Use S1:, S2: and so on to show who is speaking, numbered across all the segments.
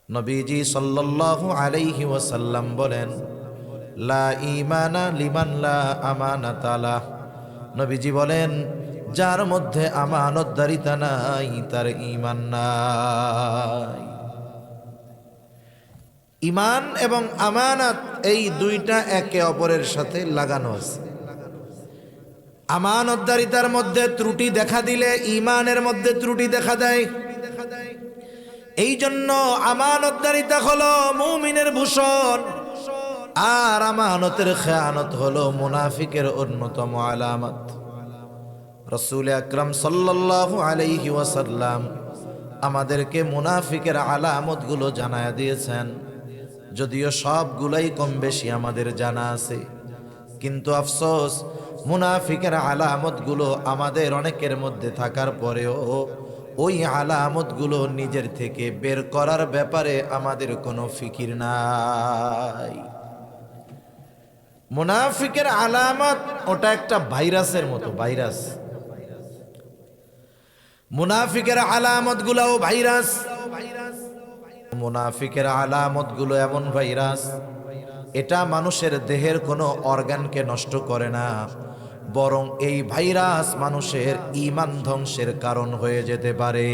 S1: নবীজি সাল্লাল্লাহু আলাইহি ওয়াসাল্লাম বলেন, লা ঈমানা লিমান লা আমানাতা লাহ। নবীজি বলেন, যার মধ্যে আমানতদারিতা নাই তার ঈমান নাই। ঈমান এবং আমানত এই দুইটা একে অপরের সাথে লাগানো আছে। আমানতদারিতার মধ্যে ত্রুটি দেখা দিলে ঈমানের মধ্যে ত্রুটি দেখা দেয়। এই জন্য আমানতদারিতা হলো মুমিনের ভূষণ, আর আমানতের খেয়ানত হলো মুনাফিকের অন্যতম আলামত। রাসূল আকরাম সাল্লাল্লাহু আলাইহি ওয়াসাল্লাম আমাদেরকে মুনাফিকের আলামতগুলো জানায়া দিয়েছেন। যদিও সবগুলাই কম বেশি আমাদের জানা আছে, কিন্তু আফসোস মুনাফিকের আলামতগুলো আমাদের অনেকের মধ্যে থাকার পরেও ওই আলামতগুলো নিজের থেকে বের করার ব্যাপারে আমাদের কোনো ফিকির নাই। মুনাফিকের আলামত ওটা একটা ভাইরাসের মতো, ভাইরাস। মুনাফিকের আলামতগুলোও ভাইরাস। মুনাফিকের আলামতগুলো এমন ভাইরাস, এটা মানুষের দেহের কোনো অর্গানকে নষ্ট করে না, বরং এই ভাইরাস মানুষের ঈমান ধ্বংসের কারণ হয়ে যেতে পারে।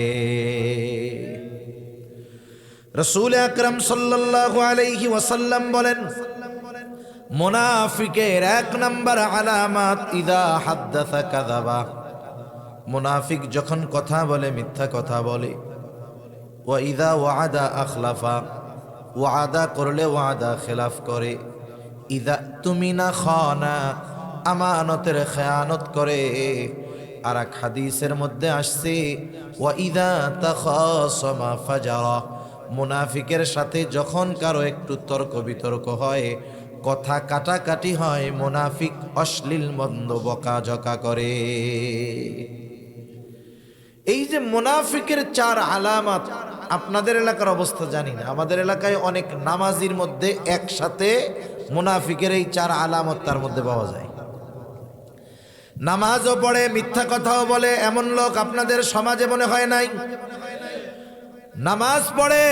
S1: রাসূল আকরাম সাল্লাল্লাহু আলাইহি ওয়াসাল্লাম বলেন, মুনাফিকের এক নাম্বার আলামত ইদা হাদ্দাসা কাযাবা। মুনাফিক যখন কথা বলে মিথ্যা কথা বলে। ওয়া ইদা ওয়াদা আখলাফা, ওয়াদা করলে ওয়াদা খেলাফ করে। ইদা তুমিনা খানা, আমানতের খেয়ানত করে। আর এক হাদিসের মধ্যে আসছে, ওয়া ইদা তাখাসামা ফাজারা। মুনাফিকের সাথে যখন কারো একটু তর্ক বিতর্ক হয়, কথা কাটাকাটি হয়, মুনাফিক অশ্লীল মন্দ বকাঝকা করে। এই যে মুনাফিকের চার আলামত, আপনাদের এলাকার অবস্থা জানি না, আমাদের এলাকায় অনেক নামাজির মধ্যে একসাথে মুনাফিকের এই চার আলামত তার মধ্যে পাওয়া যায়। নামাজও পড়ে, মিথ্যা কথাও বলে, এমন লোক আপনাদের সমাজে মনে হয় নাই? নামাজ পড়ে,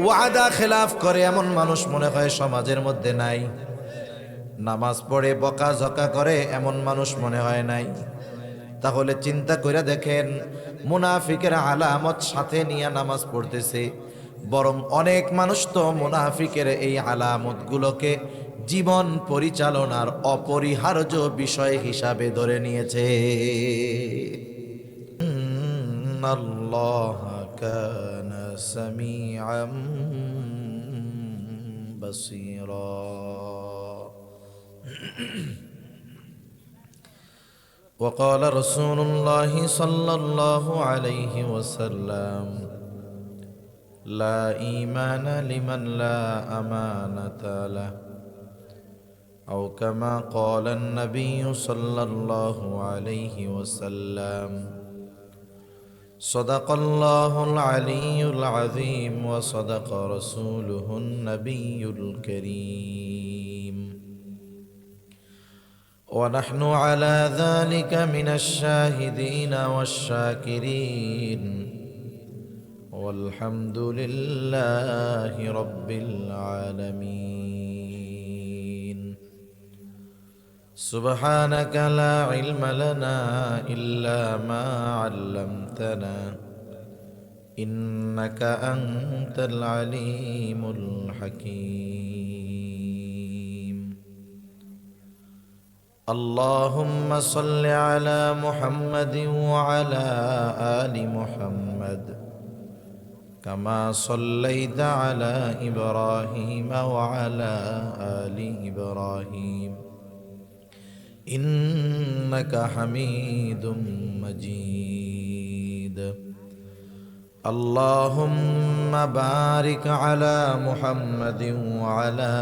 S1: ওয়াদা খেলাফ করে, এমন মানুষ মনে হয় সমাজের মধ্যে নাই? নামাজ পড়ে বকাঝকা করে, এমন মানুষ মনে হয় নাই? তাহলে চিন্তা করে দেখেন, মুনাফিকের আলামত সাথে নিয়ে নামাজ পড়তেছে, বরং অনেক মানুষ তো মুনাফিকের এই আলামতগুলোকে জীবন পরিচালনার অপরিহার্য বিষয় হিসাবে ধরে নিয়েছে। আল্লাহ কানা সামিআম বাসীরা। وقال رسول الله صلى الله عليه وسلم لا إيمان لمن لا أمانة له، أو كما قال النبي صلى الله عليه وسلم. صدق الله العلي العظيم وصدق رسوله النبي الكريم، ونحن على ذلك من الشاهدين والشاكرين، والحمد لله رب العالمين. سبحانك لا علم لنا إلا ما علمتنا، إنك أنت العليم الحكيم. اللهم صل على محمد وعلى آل محمد كما صليت على إبراهيم وعلى آل إبراهيم إنك حميد مجيد. اللهم بارك على محمد وعلى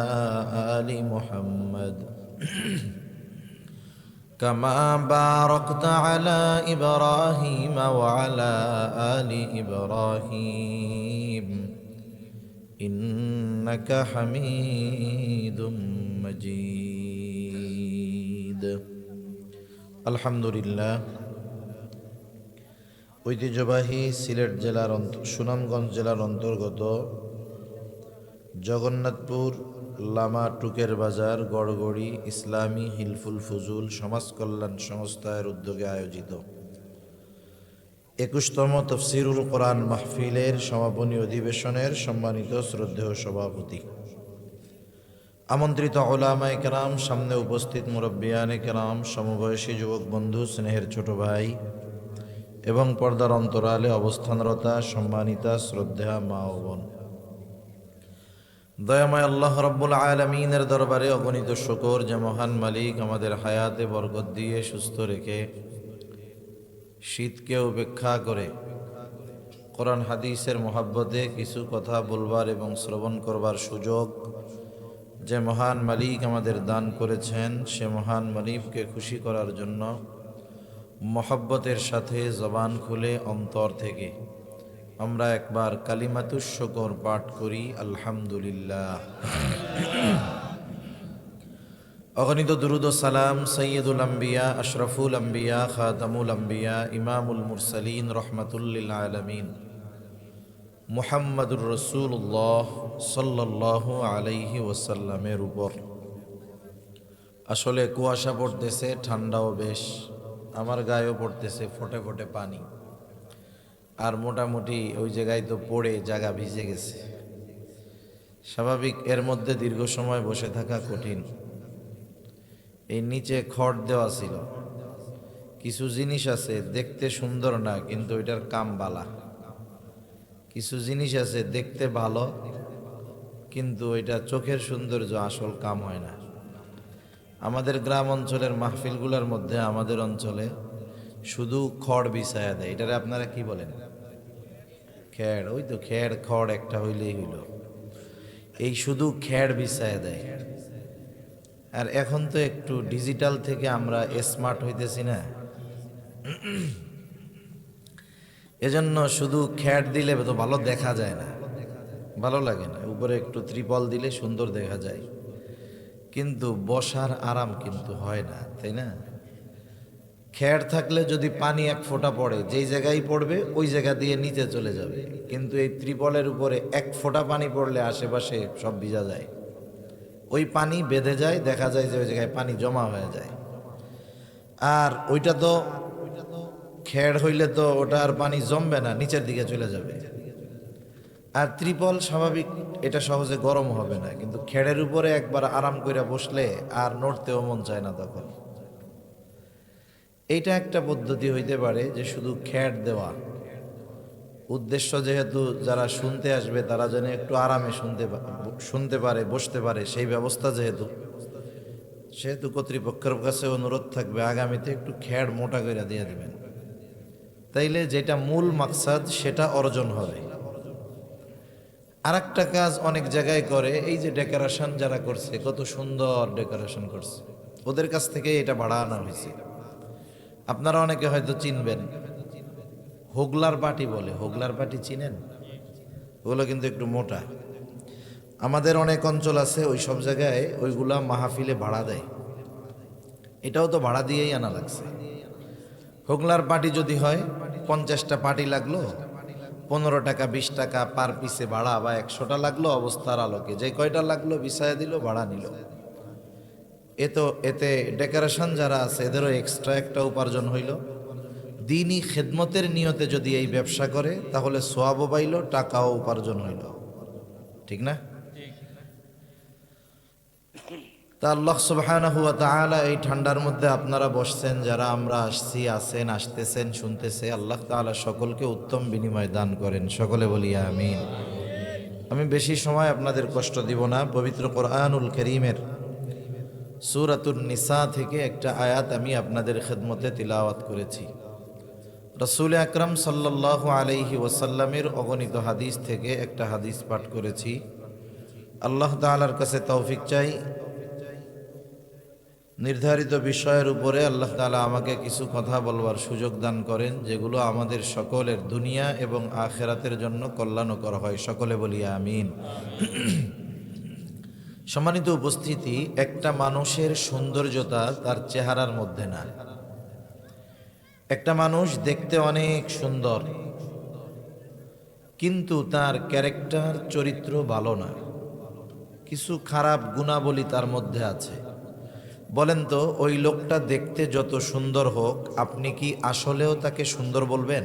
S1: آل محمد كما باركت على إبراهيم وعلى آل إبراهيم إنك حميد مجيد. الحمد لله. ঐতিহ্যবাহী সিলেট জেলার সুনামগঞ্জ জেলার অন্তর্গত জগন্নাথপুর লামা টুকের বাজার গড়গড়ি ইসলামী হিলফুল ফুজুল সমাজ কল্যাণ সংস্থার উদ্যোগে আয়োজিত ২১তম তফসিরুল কোরআন মাহফিলের সমাপনী অধিবেশনের সম্মানিত শ্রদ্ধেয় সভাপতি, আমন্ত্রিত উলামায়ে কেরাম, সামনে উপস্থিত মুরব্বিয়ানে কেরাম, সমবয়সী যুবক বন্ধু, স্নেহের ছোট ভাই এবং পর্দার অন্তরালে অবস্থানরতা সম্মানিতা শ্রদ্ধেয়া মা ও বোন, দয়াময় আল্লাহ রব্বুল আলামিনের দরবারে অগণিত শুকর যে মহান মালিক আমাদের হায়াতে বরকত দিয়ে সুস্থ রেখে শীতকে উপেক্ষা করে কোরআন হাদিসের মহাব্বতে কিছু কথা বলবার এবং শ্রবণ করবার সুযোগ যে মহান মালিক আমাদের দান করেছেন, সে মহান মালিককে খুশি করার জন্য মহব্বতের সাথে জবান খুলে অন্তর থেকে আমরা একবার কালিমাতুশ শুকর পাঠ করি, আলহামদুলিল্লাহ। অগণিত দুরুদ ও সালাম সৈয়দুল আম্বিয়া, আশরাফুল আম্বিয়া, খাতামুল আম্বিয়া, ইমামুল মুরসালিন, রহমাতুল লিল আলামিন মুহাম্মাদুর রাসূলুল্লাহ সাল্লাল্লাহু আলাইহি ওয়াসাল্লামের উপর। আসলে কুয়াশা পড়তেছে, ঠান্ডাও বেশ, আমার গায়েও পড়তেছে ফোটে ফোটে পানি, আর মোটামুটি ওই জায়গায় তো পড়ে জায়গা ভিজে গেছে। স্বাভাবিক, এর মধ্যে দীর্ঘ সময় বসে থাকা কঠিন। এই নিচে খড় দেওয়া ছিল, কিছু জিনিস আছে দেখতে সুন্দর না কিন্তু এটার কাম বালা, কিছু জিনিস আছে দেখতে ভালো কিন্তু এটা চোখের সৌন্দর্য, আসল কাম হয় না। আমাদের গ্রাম অঞ্চলের মাহফিলগুলোর মধ্যে আমাদের অঞ্চলে শুধু খড় বিছায়া দেয়, এটারে আপনারা কি বলেন? খেড়। ওই তো খেড় খড় একটা হইলেই হইল, এই শুধু খেড় বিছায়া দেয়। আর এখন তো একটু ডিজিটাল থেকে আমরা স্মার্ট হইতেছি না, এজন্য শুধু খেড় দিলে তো ভালো দেখা যায় না, ভালো লাগে না। উপরে একটু ত্রিপল দিলে সুন্দর দেখা যায়, কিন্তু বসার আরাম কিন্তু হয় না, তাই না? খেড় থাকলে যদি পানি এক ফোঁটা পড়ে, যেই জায়গায় পড়বে ওই জায়গা দিয়ে নিচে চলে যাবে, কিন্তু এই ত্রিপলের উপরে এক ফোঁটা পানি পড়লে আশেপাশে সব ভিজা যায়, ওই পানি বেঁধে যায়, দেখা যায় যে ওই জায়গায় পানি জমা হয়ে যায়। আর ওইটা তো খেড় হইলে তো ওটা আর পানি জমবে না, নিচের দিকে চলে যাবে। আর ত্রিপল স্বাভাবিক, এটা সহজে গরম হবে না, কিন্তু খেড়ের উপরে একবার আরাম করে বসলে আর নড়তেও মন চায় না তখন। এইটা একটা পদ্ধতি হইতে পারে যে শুধু খেড় দেওয়া, উদ্দেশ্য যেহেতু যারা শুনতে আসবে তারা যেন একটু আরামে শুনতে পারে, বসতে পারে, সেই ব্যবস্থা সেহেতু কর্তৃপক্ষের কাছে অনুরোধ থাকবে আগামীতে একটু খেড় মোটা করে দিয়ে দেবেন, তাইলে যেটা মূল মাকসাদ সেটা অর্জন হবে। আর একটা কাজ অনেক জায়গায় করে, এই যে ডেকোরেশন যারা করছে, কত সুন্দর ডেকোরেশন করছে, ওদের কাছ থেকে এটা ভাড়া আনা হয়েছে। আপনারা অনেকে হয়তো চিনবেন, হোগলার পাটি বলে, হোগলার পাটি চিনেন? ওগুলো কিন্তু একটু মোটা। আমাদের অনেক অঞ্চল আছে ওই সব জায়গায় ওইগুলা মাহফিলে ভাড়া দেয়, এটাও তো ভাড়া দিয়েই আনা লাগছে। হোগলার পাটি যদি হয় 50টা পাটি লাগলো, 15 টাকা 20 টাকা পার পিসে ভাড়া, বা 100টা লাগলো অবস্থার আলোকে, যে কয়টা লাগলো বিছায়া দিল, ভাড়া নিল। এতে ডেকোরেশন যারা আছে এদেরও এক্সট্রা একটা উপার্জন হইল। দিনই খেদমতের নিয়তে যদি এই ব্যবসা করে তাহলে সোয়াবও পাইল, টাকাও উপার্জন হইল, ঠিক না? তা আল্লাহ সুবহানাহু ওয়া তাআলা এই ঠান্ডার মধ্যে আপনারা বসছেন, যারা আমরা আসছি, আছেন, আসতেছেন, শুনতেছে, আল্লাহ তাআলা সকলকে উত্তম বিনিময় দান করেন, সকলে বলি আমিন। আমি বেশি সময় আপনাদের কষ্ট দিব না। পবিত্র কোরআনুল কারীমের সূরাতুন নিসা থেকে একটা আয়াত আমি আপনাদের খেদমতে তিলাওয়াত করেছি। রাসূল আকরাম সাল্লাল্লাহু আলাইহি ওয়াসাল্লামের অগণিত হাদিস থেকে একটা হাদিস পাঠ করেছি। আল্লাহ তাআলার কাছে তৌফিক চাই, নির্ধারিত বিষয়ের উপরে আল্লাহ তাআলা আমাকে কিছু কথা বলবার সুযোগ দান করেন, যেগুলো আমাদের সকলের দুনিয়া এবং আখিরাতের জন্য কল্যাণকর হয়, সকলে বলি আমিন। সম্মানিত উপস্থিতি, একটা মানুষের সৌন্দর্যতা তার চেহারার মধ্যে না। একটা মানুষ দেখতে অনেক সুন্দর, কিন্তু তার ক্যারেক্টার, চরিত্র ভালো না। কিছু খারাপ গুণাবলী তার মধ্যে আছে। বলেন তো, ওই লোকটা দেখতে যত সুন্দর হোক, আপনি কি আসলেও তাকে সুন্দর বলবেন?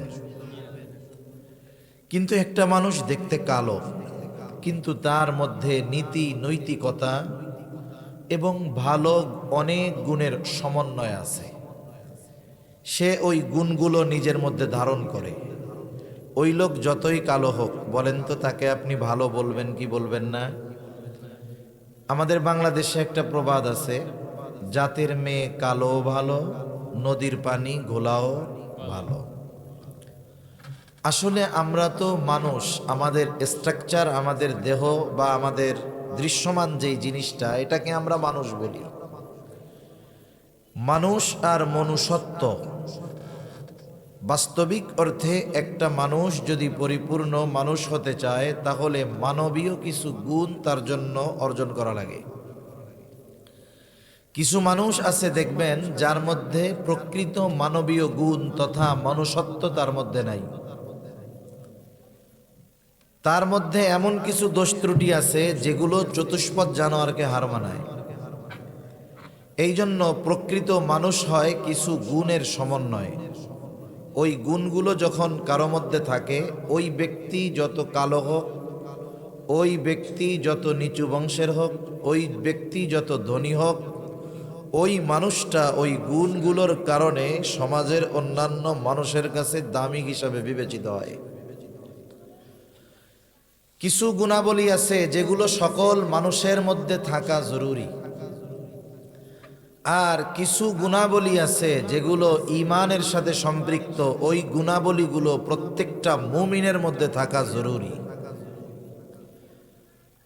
S1: কিন্তু একটা মানুষ দেখতে কালো, কিন্তু তার মধ্যে নীতি নৈতিকতা এবং ভালো অনেক গুণের সমন্বয় আছে। সে ওই গুণগুলো নিজের মধ্যে ধারণ করে। ওই লোক যতই কালো হোক, বলেন তো তাকে আপনি ভালো বলবেন কি বলবেন না? আমাদের বাংলাদেশে একটা প্রবাদ আছে, জাতের মেয়ে কালো ভালো, নদীর পানি ঘোলাও ভালো। আসলে আমরা তো মানুষ, আমাদের স্ট্রাকচার, আমাদের দেহ বা আমাদের দৃশ্যমান যেই জিনিসটা, এটাকে আমরা মানুষ বলি। মানুষ আর মনুষ্যত্ব, বাস্তবিক অর্থে একটা মানুষ যদি পরিপূর্ণ মানুষ হতে চায়, তাহলে মানবীয় কিছু গুণ তার জন্য অর্জন করা লাগে। কিছু মানুষ আছে দেখবেন, যার মধ্যে প্রকৃত মানবীয় গুণ তথা মনুষ্যত্ব তার মধ্যে নাই। তার মধ্যে এমন কিছু দোষ ত্রুটি আছে যেগুলো চতুষ্পদ জানোয়ারকে হার মানায়। এই জন্য প্রকৃত মানুষ হয় কিছু গুণের সমন্বয়। ওই গুণগুলো যখন কারো মধ্যে থাকে, ওই ব্যক্তি যত কালো হোক, ওই ব্যক্তি যত নিচু বংশের হোক, ওই ব্যক্তি যত ধনী হোক, ওই মানুষটা ওই গুণগুলোর কারণে সমাজের অন্যান্য মানুষের কাছে দামি হিসাবে বিবেচিত হয়। কিছু গুণাবলী আছে যেগুলো সকল মানুষের মধ্যে থাকা জরুরি, আর কিছু গুণাবলী আছে যেগুলো ঈমানের সাথে সম্পৃক্ত। ওই গুণাবলীগুলো প্রত্যেকটা মুমিনের মধ্যে থাকা জরুরি।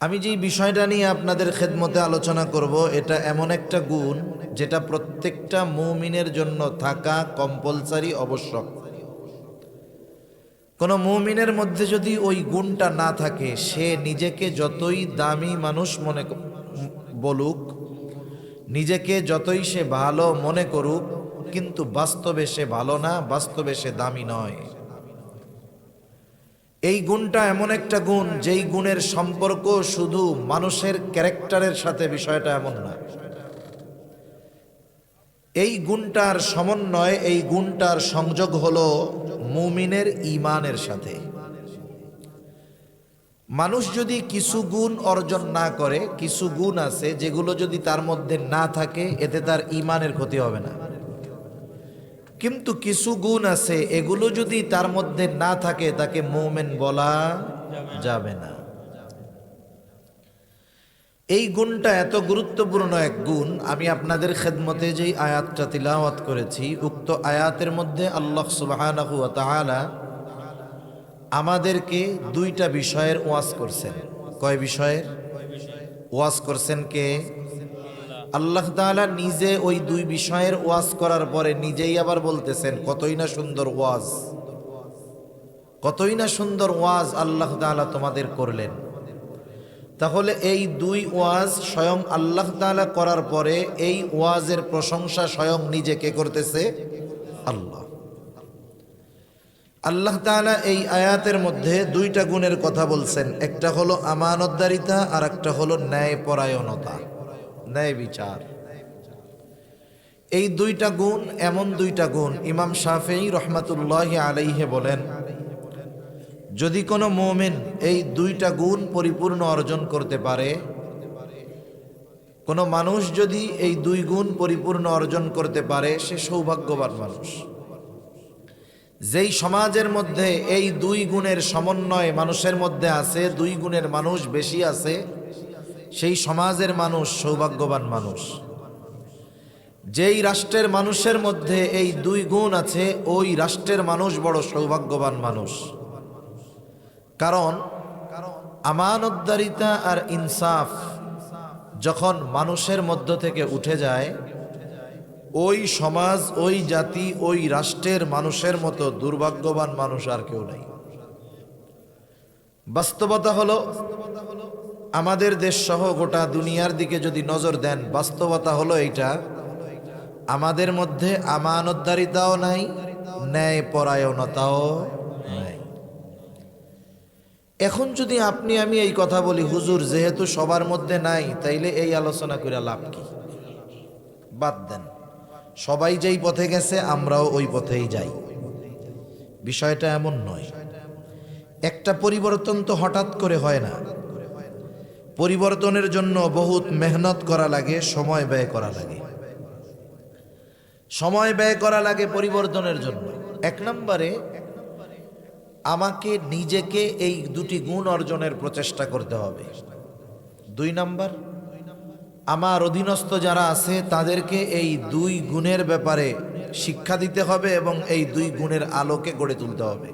S1: আমি যে বিষয়টা নিয়ে আপনাদের খেদমতে আলোচনা করব, এটা এমন একটা গুণ যেটা প্রত্যেকটা মুমিনের জন্য থাকা কম্পালসারি, আবশ্যক। কোনো মুমিনের মধ্যে যদি ওই গুণটা না থাকে, সে নিজেকে যতই দামি মানুষ মনে বলুক, নিজেকে যতই সে ভালো মনে করুক, কিন্তু বাস্তবে সে ভালো না, বাস্তবে সে দামি নয়। এই গুণটা এমন একটা গুণ, যেই গুণের সম্পর্ক শুধু মানুষের ক্যারেক্টারের সাথে, বিষয়টা এমন না। এই গুণটার সমন্বয়, এই গুণটার সংযোগ হলো মুমিনের ঈমানের সাথে। মানুষ যদি কিছু গুণ অর্জন না করে, কিছু গুণ আছে যেগুলো যদি তার মধ্যে না থাকে, এতে তার ঈমানের ক্ষতি হবে না। কিন্তু কিছু গুণ আছে, এগুলো যদি তার মধ্যে না থাকে, তাকে মুমিন বলা যাবে না। এই গুণটা এত গুরুত্বপূর্ণ এক গুণ। আমি আপনাদের খেদমতে যেই আয়াতটা তিলাওয়াত করেছি, উক্ত আয়াতের মধ্যে আল্লাহ সুবহানাহু ওয়া তাআলা আমাদেরকে দুইটা বিষয়ের ওয়াজ করছেন। কয় বিষয়ের ওয়াজ করছেন? কে? আল্লাহ তাআলা নিজে ওই দুই বিষয়ের ওয়াজ করার পরে নিজেই আবার বলতেছেন, কতই না সুন্দর ওয়াজ, কতই না সুন্দর ওয়াজ আল্লাহ তাআলা তোমাদের করলেন। তাহলে এই দুই ওয়াজ স্বয়ং আল্লাহ তাআলা করার পরে এই ওয়াজের প্রশংসা স্বয়ং নিজে কে করতেছে? আল্লাহ। আল্লাহ তাআলা এই আয়াতের মধ্যে দুইটা গুণের কথা বলছেন। একটা হলো আমানতদারিতা, আর একটা হলো ন্যায়পরায়ণতা, ন্যায় বিচার। এই দুইটা গুণ এমন দুইটা গুণ, ইমাম শাফিঈ রহমাতুল্লাহি আলাইহি বলেন, যদি কোনো মুমিন এই দুইটা গুণ পরিপূর্ণ অর্জন করতে পারে, কোনো মানুষ যদি এই দুই গুণ পরিপূর্ণ অর্জন করতে পারে, সে সৌভাগ্যবান মানুষ। যেই সমাজের মধ্যে এই দুই গুণের সমন্বয় মানুষের মধ্যে আছে, দুই গুণের মানুষ বেশি আছে, সেই সমাজের মানুষ সৌভাগ্যবান মানুষ। যেই রাষ্ট্রের মানুষের মধ্যে এই দুই গুণ আছে, ওই রাষ্ট্রের মানুষ বড় সৌভাগ্যবান মানুষ। কারণ আমানতদারিতা আর ইনসাফ যখন মানুষের মধ্য থেকে উঠে যায়, ওই সমাজ, ওই জাতি, ওই রাষ্ট্রের মানুষের মতো দুর্ভাগ্যবান মানুষ আর কেউ নাই। বাস্তবতা হলো, আমাদের দেশ সহ গোটা দুনিয়ার দিকে যদি নজর দেন, বাস্তবতা হলো এইটা, আমাদের মধ্যে আমানতদারিতাও নাই, ন্যায়পরায়ণতাও নাই। এখন যদি আপনি আমি এই কথা বলি, হুজুর যেহেতু সবার মধ্যে নাই, তাইলে এই আলোচনা করে লাভ কি? বাদ দেন, সবাই যেই পথে গেছে আমরাও ওই পথেই যাই। বিষয়টা এমন নয়। একটা পরিবর্তন তো হঠাৎ করে হয় না। পরিবর্তনের জন্য বহুত মেহনত করা লাগে, সময় ব্যয় করা লাগে। সময় ব্যয় করা লাগে পরিবর্তনের জন্য। এক নম্বরে আমাকে নিজেকে এই দুটি গুণ অর্জনের প্রচেষ্টা করতে হবে। দুই নাম্বার, আমার অধীনস্থ যারা আছে তাদেরকে এই দুই গুণের ব্যাপারে শিক্ষা দিতে হবে এবং এই দুই গুণের আলোকে গড়ে তুলতে হবে।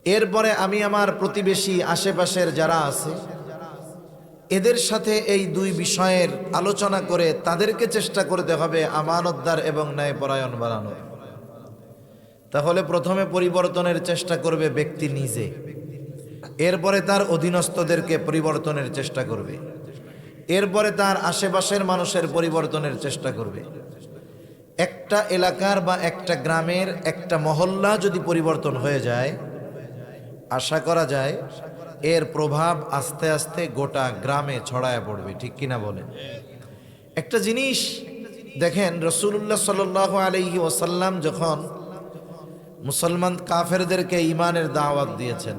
S1: এরপরে আমি আমার প্রতিবেশী, আশেপাশের যারা আছে এদের সাথে এই দুই বিষয়ের আলোচনা করে তাদেরকে চেষ্টা করতে হবে আমানতদার এবং ন্যায়পরায়ণ বানানোর। তাহলে প্রথমে পরিবর্তনের চেষ্টা করবে ব্যক্তি নিজে, এরপরে তার অধীনস্থদেরকে পরিবর্তনের চেষ্টা করবে, এরপরে তার আশেপাশের মানুষের পরিবর্তনের চেষ্টা করবে। একটা এলাকার বা একটা গ্রামের, একটা মহল্লা যদি পরিবর্তন হয়ে যায়, আশা করা যায় এর প্রভাব আস্তে আস্তে গোটা গ্রামে ছড়ায় পড়বে। ঠিক কিনা বলেন? একটা জিনিস দেখেন, রাসূলুল্লাহ সাল্লাল্লাহু আলাইহি ওয়াসাল্লাম যখন মুসলমান কাফেরদেরকে ঈমানের দাওয়াত দিয়েছেন,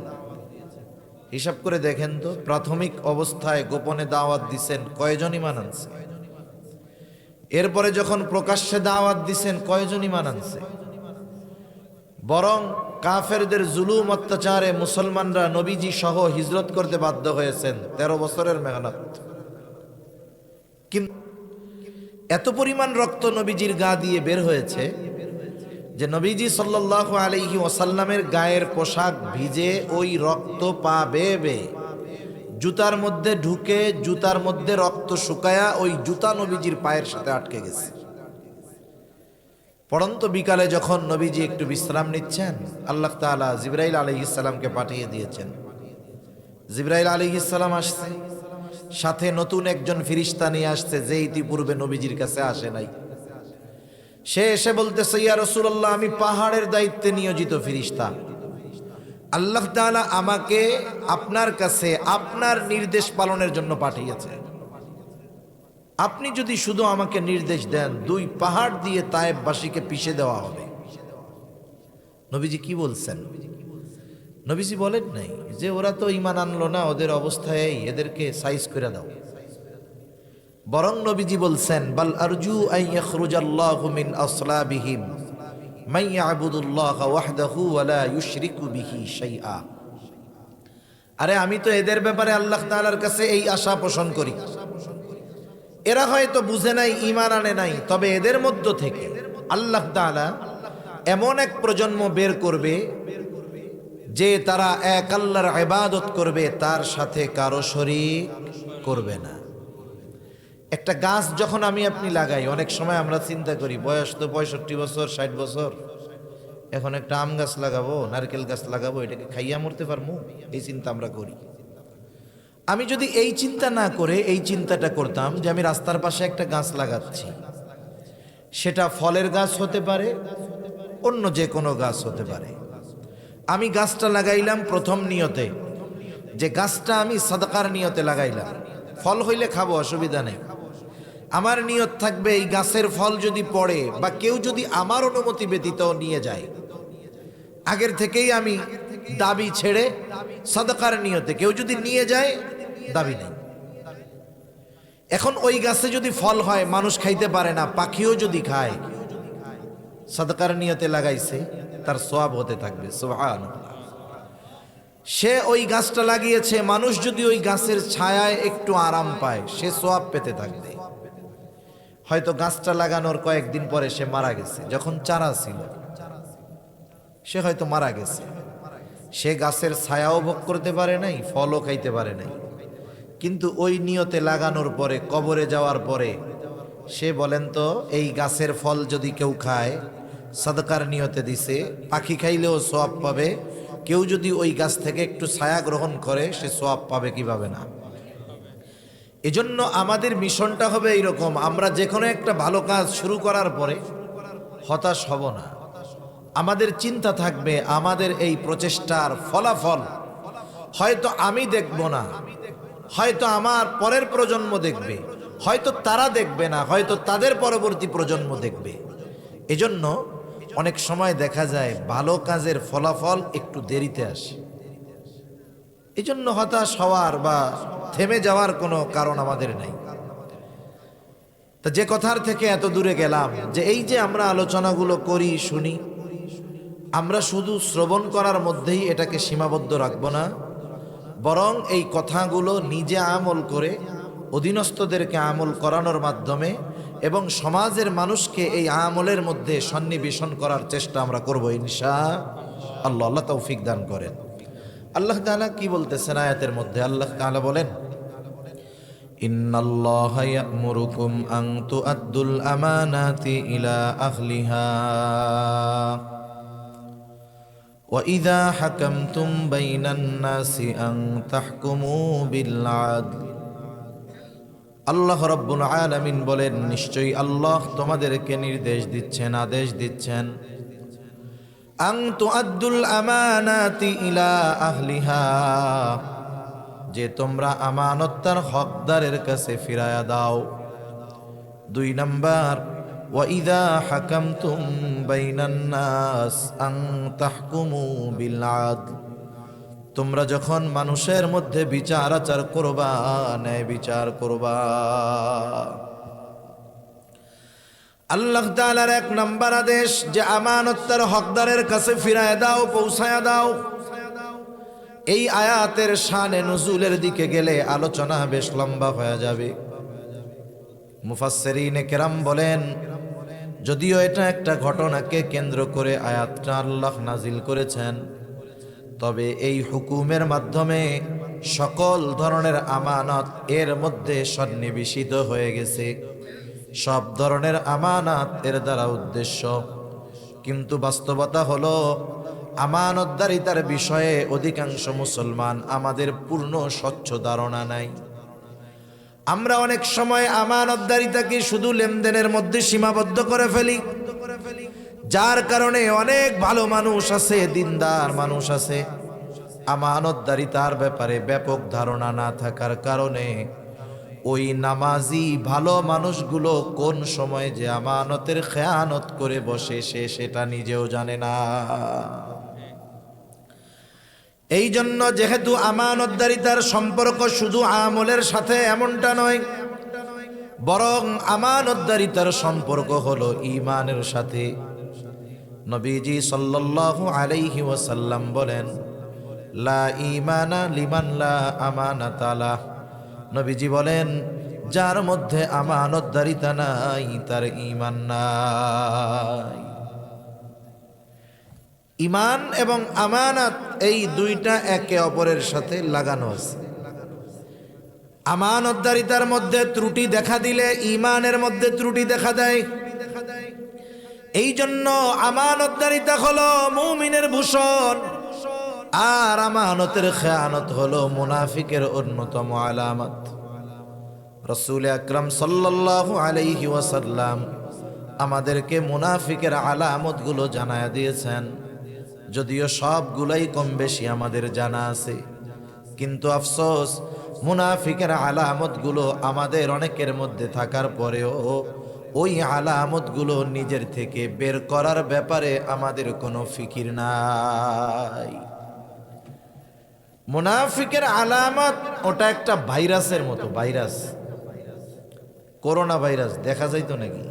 S1: হিসাব করে দেখেন তো, প্রাথমিক অবস্থায় গোপনে দাওয়াত দিছেন, কয়জন ঈমান আনছে? এরপরে যখন প্রকাশ্যে দাওয়াত দিছেন, কয়জন ঈমান আনছে? বরং কাফেরদের জুলুম অত্যাচারে মুসলমানরা নবীজি সহ হিজরত করতে বাধ্য হয়েছেন। 13 বছরের মেহনত। কিন্তু এত পরিমাণ রক্ত নবীজির গা দিয়ে বের হয়েছে যে নবীজি সাল্লাল্লাহু আলাইহি ওয়াসাল্লামের গায়ের পোশাক ভিজে ওই রক্ত পা বেয়ে বেয়ে জুতার মধ্যে ঢুকে, জুতার মধ্যে রক্ত শুকায়া ওই জুতা নবীজির পায়ের সাথে আটকে গেছে। পড়ন্ত বিকালে যখন নবীজি একটু বিশ্রাম নিচ্ছেন, আল্লাহ তাআলা জিবরাইল আলাইহিস সালামকে পাঠিয়ে দিয়েছেন। জিবরাইল আলাইহিস সালাম আসছে, সাথে নতুন একজন ফেরেশতা নিয়ে আসছে যে ইতিপূর্বে নবীজির কাছে আসে নাই। সে এসে বলতেছে, ইয়া রাসূলুল্লাহ, আমি পাহাড়ের দায়িত্বে নিয়োজিত ফেরেশতা। আল্লাহ তাআলা আমাকে আপনার কাছে আপনার নির্দেশ পালনের জন্য পাঠিয়েছে। আপনি যদি শুধু আমাকে নির্দেশ দেন, 2 পাহাড় দিয়ে তায়েববাসীকে পিষে দেওয়া হবে। নবীজি কি বলছেন? নবীজি বলেন নাই যে ওরা তো ঈমান আনলো না, ওদের অবস্থায় এদেরকে সাইজ করে দাও। বরং নবীজি বলছেন, বাল আরজু আন ইয়াখরুজাল্লাহু মিন আসলাবিহিম মান ইয়াবুদুল্লাহা ওয়াহদাহু ওয়া লা ইউশরিকু বিহি শাইআ। আরে আমি তো এদের ব্যাপারে আল্লাহ তাআলার কাছে এই আশা পোষণ করি। এরা হয়তো বুঝে নাই, ঈমান আনে নাই, তবে এদের মধ্য থেকে আল্লাহ তাআলা এমন এক প্রজন্ম বের করবে যে তারা এক আল্লাহর ইবাদত করবে, তার সাথে কারো শরীক করবে না। একটা গাছ যখন আমি আপনি লাগাই, অনেক সময় আমরা চিন্তা করি বয়স তো 65 বছর 60 বছর, এখন একটা আম গাছ লাগাবো, নারকেল গাছ লাগাবো, এটাকে খাইয়া মরতে পারবো, এই চিন্তা আমরা করি। আমি যদি এই চিন্তা না করে এই চিন্তাটা করতাম যে আমি রাস্তার পাশে একটা গাছ লাগাচ্ছি, সেটা ফলের গাছ হতে পারে, অন্য যে কোনো গাছ হতে পারে। আমি গাছটা লাগাইলাম প্রথম নিয়তে, যে গাছটা আমি সাদাকার নিয়তে লাগাইলাম, ফল হইলে খাবো, অসুবিধা নেই। আমার নিয়ত থাকবে এই গাছের ফল যদি পড়ে বা কেউ যদি আমার অনুমতি ব্যতীত নিয়ে যায়, আগের থেকেই আমি দাবি ছেড়ে সাদাকার নিয়তে, কেউ যদি নিয়ে যায় দাবি নেই। এখন ওই গাছে যদি ফল হয়, মানুষ খাইতে পারে না, পাখিও যদি খায়, সাদাকার নিয়তে লাগাইছে, তার সওয়াব হতে থাকবে। সুবহানাল্লাহ। সে ওই গাছটা লাগিয়েছে, মানুষ যদি ওই গাছের ছায়ায় একটু আরাম পায়, সে সওয়াব পেতে থাকবে। হয়তো গাছটা লাগানোর কয়েকদিন পরে সে মারা গেছে, যখন চারা ছিল সে হয়তো মারা গেছে, সে গাছের ছায়াও ভোগ করতে পারে নাই, ফলও খাইতে পারে নাই। কিন্তু ওই নিয়তে লাগানোর পরে, কবরে যাওয়ার পরে সে বলেন তো, এই গাছের ফল যদি কেউ খায়, সাদকার নিয়তে দিছে, পাখি খাইলেও সওয়াব পাবে, কেউ যদি ওই গাছ থেকে একটু ছায়া গ্রহণ করে, সে সওয়াব পাবে কি পাবে না? এজন্য আমাদের মিশনটা হবে এইরকম, আমরা যে কোনো একটা ভালো কাজ শুরু করার পরে হতাশ হব না। আমাদের চিন্তা থাকবে আমাদের এই প্রচেষ্টার ফলাফল হয়তো আমি দেখব না, হয়তো আমার পরের প্রজন্ম দেখবে, হয়তো তারা দেখবে না, হয়তো তাদের পরবর্তী প্রজন্ম দেখবে। এজন্য অনেক সময় দেখা যায় ভালো কাজের ফলাফল একটু দেরিতে আসে। এজন্য হতাশ হওয়ার বা থেমে যাওয়ার কোনো কারণ আমাদের নাই। তা যে কথার থেকে এত দূরে গেলাম, যে এই যে আমরা আলোচনাগুলো করি শুনি, আমরা শুধু শ্রবণ করার মধ্যেই এটাকে সীমাবদ্ধ রাখব না, বরং এই কথাগুলো নিজে আমল করে অধীনস্থদেরকে আমল করানোর মাধ্যমে এবং সমাজের মানুষকে এই আমলের মধ্যে সন্নিবেশন করার চেষ্টা আমরা করব ইনশাআল্লাহ। আল্লাহ তৌফিক দান করেন। আল্লাহ তাআলা কি বলতেছেন আয়াতের মধ্যে? আল্লাহ তাআলা বলেন, ইন্নাল্লাহা ইয়া'মুরুকুম আন তু'আদ্দুল আমানাতি ইলা আহলিহা ওয়া ইযা হাকামতুম বাইনান নাসি আন তাহকুমু বিল আদল। আল্লাহ রাব্বুল আলামিন বলেন, নিশ্চয়ই আল্লাহ তোমাদেরকে নির্দেশ দিচ্ছেন, আদেশ দিচ্ছেন, আন তু'আদ্দুল আমানাতি ইলা আহলিহা, যে তোমরা আমানত তার হকদারের কাছে ফিরায়া দাও। 2 নাম্বার, ওয়া ইযা হাকামতুম বাইনান নাস আন তাহকুমু বিল আদল, তোমরা যখন মানুষের মধ্যে বিচার আচার করবা, ন্যায় বিচার করবা। আল্লাহ তাআলার 1 নাম্বার আদেশ যে আমানত তার হকদারের কাছে ফিরায় দাও, পৌঁছায়া দাও। এই আয়াতের শানে নুজুলের দিকে গেলে আলোচনা বেশ লম্বা হয়ে যাবে। মুফাসসিরিনে কেরাম বলেন, যদিও এটা একটা ঘটনাকে কেন্দ্র করে আয়াতটা আল্লাহ নাজিল করেছেন, তবে এই হুকুমের মাধ্যমে সকল ধরনের আমানত এর মধ্যে সন্নিবেশিত হয়ে গেছে। সব ধরনের আমানত এর দ্বারা উদ্দেশ্য। কিন্তু বাস্তবতা হলো আমানতদারিতার বিষয়ে অধিকাংশ মুসলমান আমাদের পূর্ণ স্বচ্ছ ধারণা নাই। আমরা অনেক সময় আমানতদারিতাকে শুধু লেনদেনের মধ্যে সীমাবদ্ধ করে ফেলি, যার কারণে অনেক ভালো মানুষ আছে, দিনদার মানুষ আছে, আমানতদারিতার ব্যাপারে ব্যাপক ধারণা না থাকার কারণে ওই নামাজি ভালো মানুষগুলো কোন সময় যে আমানতের খেয়ানত করে বসে সে সেটা নিজেও জানে না। এই জন্য যেহেতু আমানতদারিতার সম্পর্ক শুধু আমলের সাথে এমনটা নয়, বরং আমানতদারিতার সম্পর্ক হলো ঈমানের সাথে। নবীজি সাল্লাল্লাহু আলাইহি ওয়াসাল্লাম বলেন, লা ঈমানা লিমান লা আমানাতা লাহ। নবীজি বলেন, যার মধ্যে আমানতদারিতা নাই তার ঈমান নাই। ঈমান এবং আমানত এই দুইটা একে অপরের সাথে লাগানো আছে। আমানতদারিতার মধ্যে ত্রুটি দেখা দিলে ঈমানের মধ্যে ত্রুটি দেখা দেয়। এই জন্য আমানতদারিতা হলো মুমিনের ভূষণ, আর আমানতের খেয়ানত হলো মুনাফিকের অন্যতম আলামত। রাসূল আকরাম সাল্লাল্লাহু আলাইহি ওয়াসাল্লাম আমাদেরকে মুনাফিকের আলামতগুলো জানায়া দিয়েছেন। যদিও সবগুলাই কম বেশি আমাদের জানা আছে, কিন্তু আফসোস মুনাফিকের আলামতগুলো আমাদের অনেকের মধ্যে থাকার পরেও ওই আলামতগুলো নিজের থেকে বের করার ব্যাপারে আমাদের কোনো ফিকির নাই। মুনাফিকের আলামত ওটা একটা ভাইরাসের মতো। ভাইরাস, করোনা ভাইরাস দেখা যাইতো নাকি?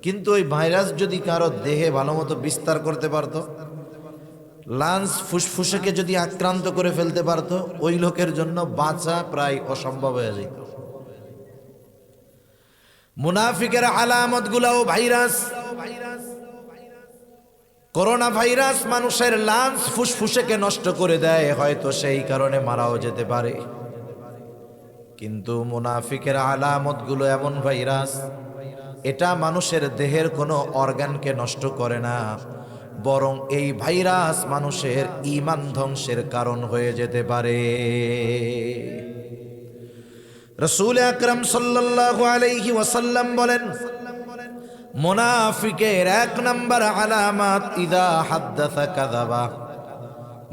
S1: কিন্তু ওই ভাইরাস যদি কারো দেহে ভালো মতো বিস্তার করতে পারতো, লাঞ্চ ফুসফুসকে যদি আক্রান্ত করে ফেলতে পারতো, ওই লোকের জন্য বাঁচা প্রায় অসম্ভব হয়ে যেত। মুনাফিকের আলামত গুলাও ভাইরাস। করোনা ভাইরাস মানুষের লাঞ্চ ফুসফুসকে নষ্ট করে দেয়, হয়তো সেই কারণে মারাও যেতে পারে। কিন্তু মুনাফিকের আলামত গুলো এমন ভাইরাস, এটা মানুষের দেহের কোনো অর্গানকে নষ্ট করে না, বরং এই ভাইরাস মানুষের ঈমান ধ্বংসের কারণ হয়ে যেতে পারে। রাসূল আকরাম সাল্লাল্লাহু আলাইহি ওয়াসাল্লাম বলেন, মুনাফিকের 1 নাম্বার আলামত ইদা হাদ্দাসা কাযাবা,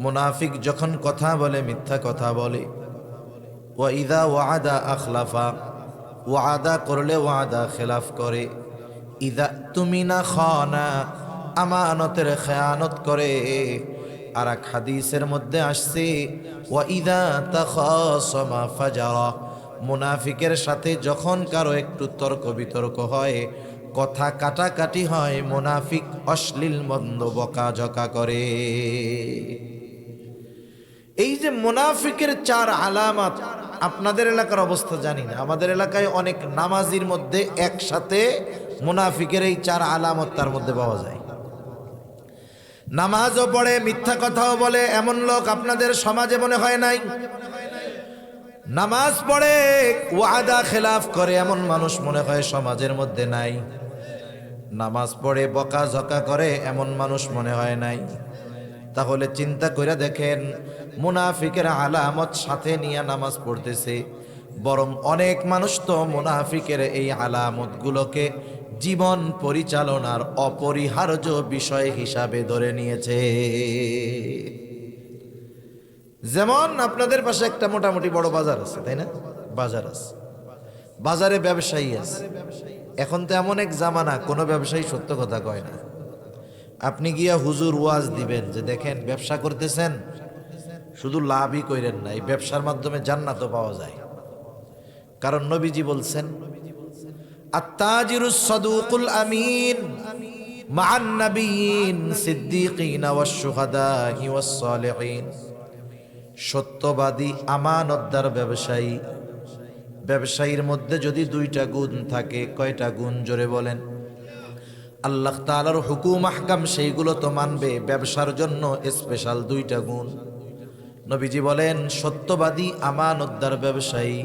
S1: মুনাফিক যখন কথা বলে মিথ্যা কথা বলে। ওয়া ইযা ওয়াদা আখলাফা, ওয়াদা করলে ওয়াদা খেলাফ করে। ইযা তুমিনা খানা, আমানতের খেয়ানত করে। আর এক হাদিসের মধ্যে আসছে ওয়া ইযা তাখাসামা ফাজারা, মুনাফিকের সাথে যখন কারো একটু তর্ক বিতর্ক হয়, কথা কাটাকাটি হয়, মুনাফিক অশ্লীল মন্দ বকাঝকা করে। এই যে মুনাফিকের 4 আলামত, আপনাদের এলাকার অবস্থা জানি না, আমাদের এলাকায় অনেক নামাজির মধ্যে একসাথে মুনাফিকের এই 4 আলামত তার মধ্যে পাওয়া যায়। নামাজও পড়ে, মিথ্যা কথাও বলে, এমন লোক আপনাদের সমাজে মনে হয় নাই? নামাজ পড়ে, ওয়াদা খেলাফ করে, এমন মানুষ মনে হয় সমাজের মধ্যে নাই। নামাজ পড়ে বকাঝকা করে, এমন মানুষ মনে হয় নাই। তাহলে চিন্তা করে দেখেন, মুনাফিকের আলামত সাথে নিয়ে নামাজ পড়তেছে, বরং অনেক মানুষ তো মুনাফিকের এই আলামতগুলোকে জীবন পরিচালনার অপরিহার্য বিষয় হিসাবে ধরে নিয়েছে। যেমন আপনাদের পাশে একটা মোটামুটি বড় বাজার আছে, তাই না? বাজার আছে, বাজারে ব্যবসায়ী আছে। এখন তো এমন এক জামানা, কোনো ব্যবসায়ী সত্য কথা কয় না। আপনি গিয়া হুজুর ওয়াজ দিবেন যে দেখেন ব্যবসা করতেছেন, শুধু লাভই কইরেন না, এই ব্যবসার মাধ্যমে জান্নাতও পাওয়া যায়। কারণ নবীজি বলছেন, আত-তাজিরুস সাদুকুল আমিন মা'আন নাবিয়িন সিদ্দীকিন ওয়াশ শুহাদা'i ওয়াস সালিহিন। সত্যবাদী আমানতদার ব্যবসায়ী, ব্যবসায়ীর মধ্যে যদি 2টা গুণ থাকে, কয়টা গুণ জোরে বলেন? আল্লাহ তাআলার হুকুম আহকাম সেইগুলো তো মানবে, ব্যবসার জন্য স্পেশাল 2টা গুণ। নবীজি বলেন, সত্যবাদী আমানতদার ব্যবসায়ী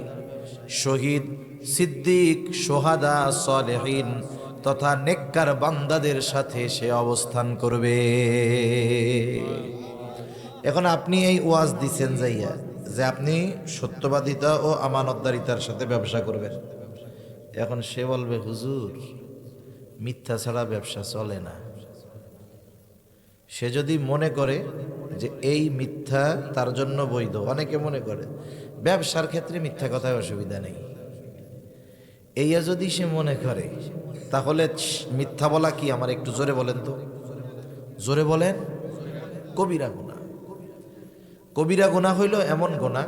S1: শহীদ, সিদ্দিক, সোহাদা, সালেহিন তথা নেককার বান্দাদের সাথে সে অবস্থান করবে। এখন আপনি এই ওয়াজ দিচ্ছেন যাইয়া যে আপনি সত্যবাদিতা ও আমানতদারিতার সাথে ব্যবসা করবেন। এখন সে বলবে, হুজুর মিথ্যা ছাড়া ব্যবসা চলে না। সে যদি মনে করে যে এই মিথ্যা তার জন্য বৈধ, অনেকে মনে করে ব্যবসার ক্ষেত্রে মিথ্যা কথায় অসুবিধা নেই, এইয়া যদি সে মনে করে, তাহলে মিথ্যা বলা কি? আমার একটু জোরে বলেন তো, জোরে বলেন। কবিরা গুনাহ। কবিরা গুনাহ হইল এমন গুনাহ,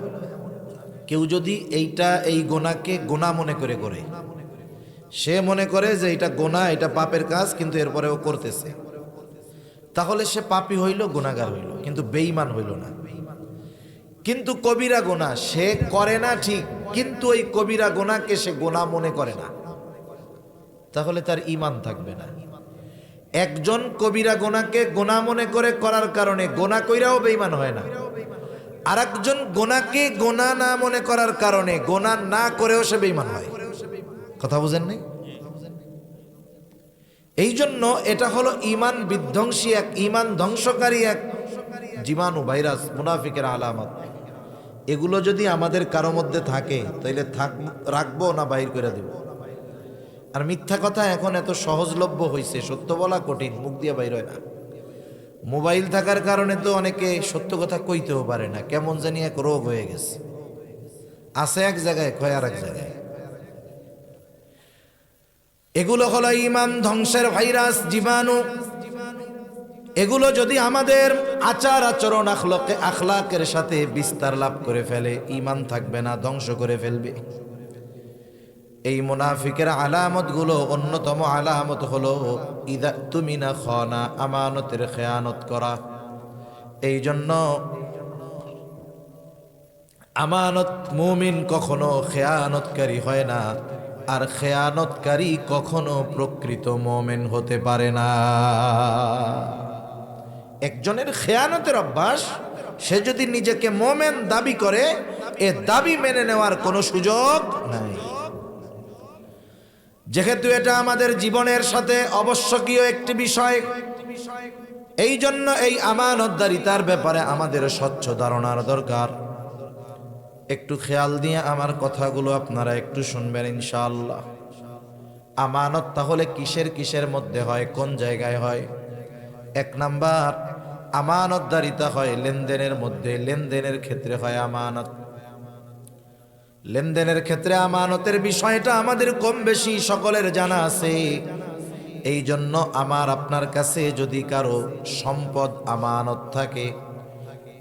S1: কেউ যদি এই গুনাহকে গুনাহ মনে করে করে, সে মনে করে যে এটা গুনাহ, এটা পাপের কাজ, কিন্তু এরপরেও করতেছে, তাহলে সে পাপী হইল, গুনাহগার হইল, কিন্তু বেঈমান হইল না। কিন্তু কবিরা গুনাহ সে করে না ঠিক, কিন্তু ওই কবিরা গুনাহকে সে গুনাহ মনে করে না, তাহলে তার ঈমান থাকবে না। একজন কবিরা গুনাহকে গুনাহ মনে করে করার কারণে গুনাহ কইরাও বেঈমান হয় না, আর একজন গুনাহকে গুনাহ না মনে করার কারণে গুনাহ না করেও সে বেঈমান হয়। কথা বুঝেন নাই? এই জন্য এটা হলো ঈমান বিধ্বংসী, এক ঈমান ধ্বংসকারী এক জীবাণু, ভাইরাস, মুনাফিকের আলামত। এগুলো যদি আমাদের কারো মধ্যে থাকে, তাইলে রাখবো না বাহির করে দেব? আর মিথ্যা কথা এখন এত সহজলভ্য হয়েছে, সত্য বলা কঠিন, মুখ দিয়ে বাইর হয় না। মোবাইল থাকার কারণে তো অনেকে সত্য কথা কইতেও পারে না, কেমন জানি এক রোগ হয়ে গেছে, আছে এক জায়গায়, কয় আর এক জায়গায়। এগুলো হলো ঈমান ধ্বংসের ভাইরাস, জীবাণু। এগুলো যদি আমাদের আচার আচরণ আখলাকের সাথে বিস্তার লাভ করে ফেলে, ঈমান থাকবে না, ধ্বংস করে ফেলবে। এই মুনাফিকের আলামতগুলো, অন্যতম আলামত হলো ইদা তুমিনা খানা, আমানতের খেয়ানত করা। এই জন্য আমানত, মুমিন কখনো খেয়ানতকারী হয় না, আর খেয়ানতকারী কখনো প্রকৃত মুমিন হতে পারে না। একজনের খেয়ানতের অভ্যাস, সে যদি নিজেকে মুমিন দাবি করে, এ দাবি মেনে নেওয়ার কোনো সুযোগ নাই। যেহেতু এটা আমাদের জীবনের সাথে অবশ্যকীয় একটি বিষয়, এই জন্য এই আমানতদারিতার ব্যাপারে আমাদের স্বচ্ছ ধারণার দরকার। একটু খেয়াল দিয়ে আমার কথাগুলো আপনারা একটু শুনবেন ইনশাআল্লাহ। আমানত তাহলে কিসের কিসের মধ্যে হয়, কোন জায়গায় হয়? 1 নাম্বার, আমানতদারিতা হয় লেনদেনের মধ্যে, লেনদেনের ক্ষেত্রে হয় আমানত। লেনদেনের ক্ষেত্রে আমানতের বিষয়টা আমাদের কম বেশি সকলের জানা আছে। এই জন্য আমার আপনার কাছে যদি কারো সম্পদ আমানত থাকে,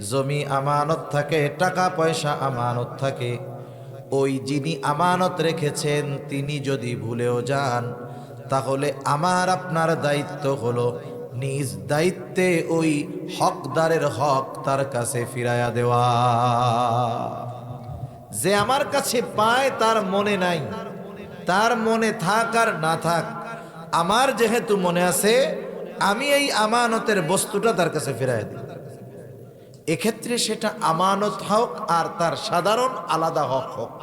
S1: জমি আমানত থাকে, টাকা পয়সা আমানত থাকে, ওই যিনি আমানত রেখেছেন তিনি যদি ভুলেও যান, তাহলে আমার আপনার দায়িত্ব হলো নিজ দায়িত্বে ওই হকদারের হক তার কাছে ফিরাইয়া দেওয়া। যে আমার কাছে পায় তার মনে নাই, তার মনে থাক আর না থাক, আমার যেহেতু মনে আছে, আমি এই আমানতের বস্তুটা তার কাছে ফিরাইয়া দিই। এক্ষেত্রে সেটা আমানত হোক আর তার সাধারণ আলাদা হক হোক,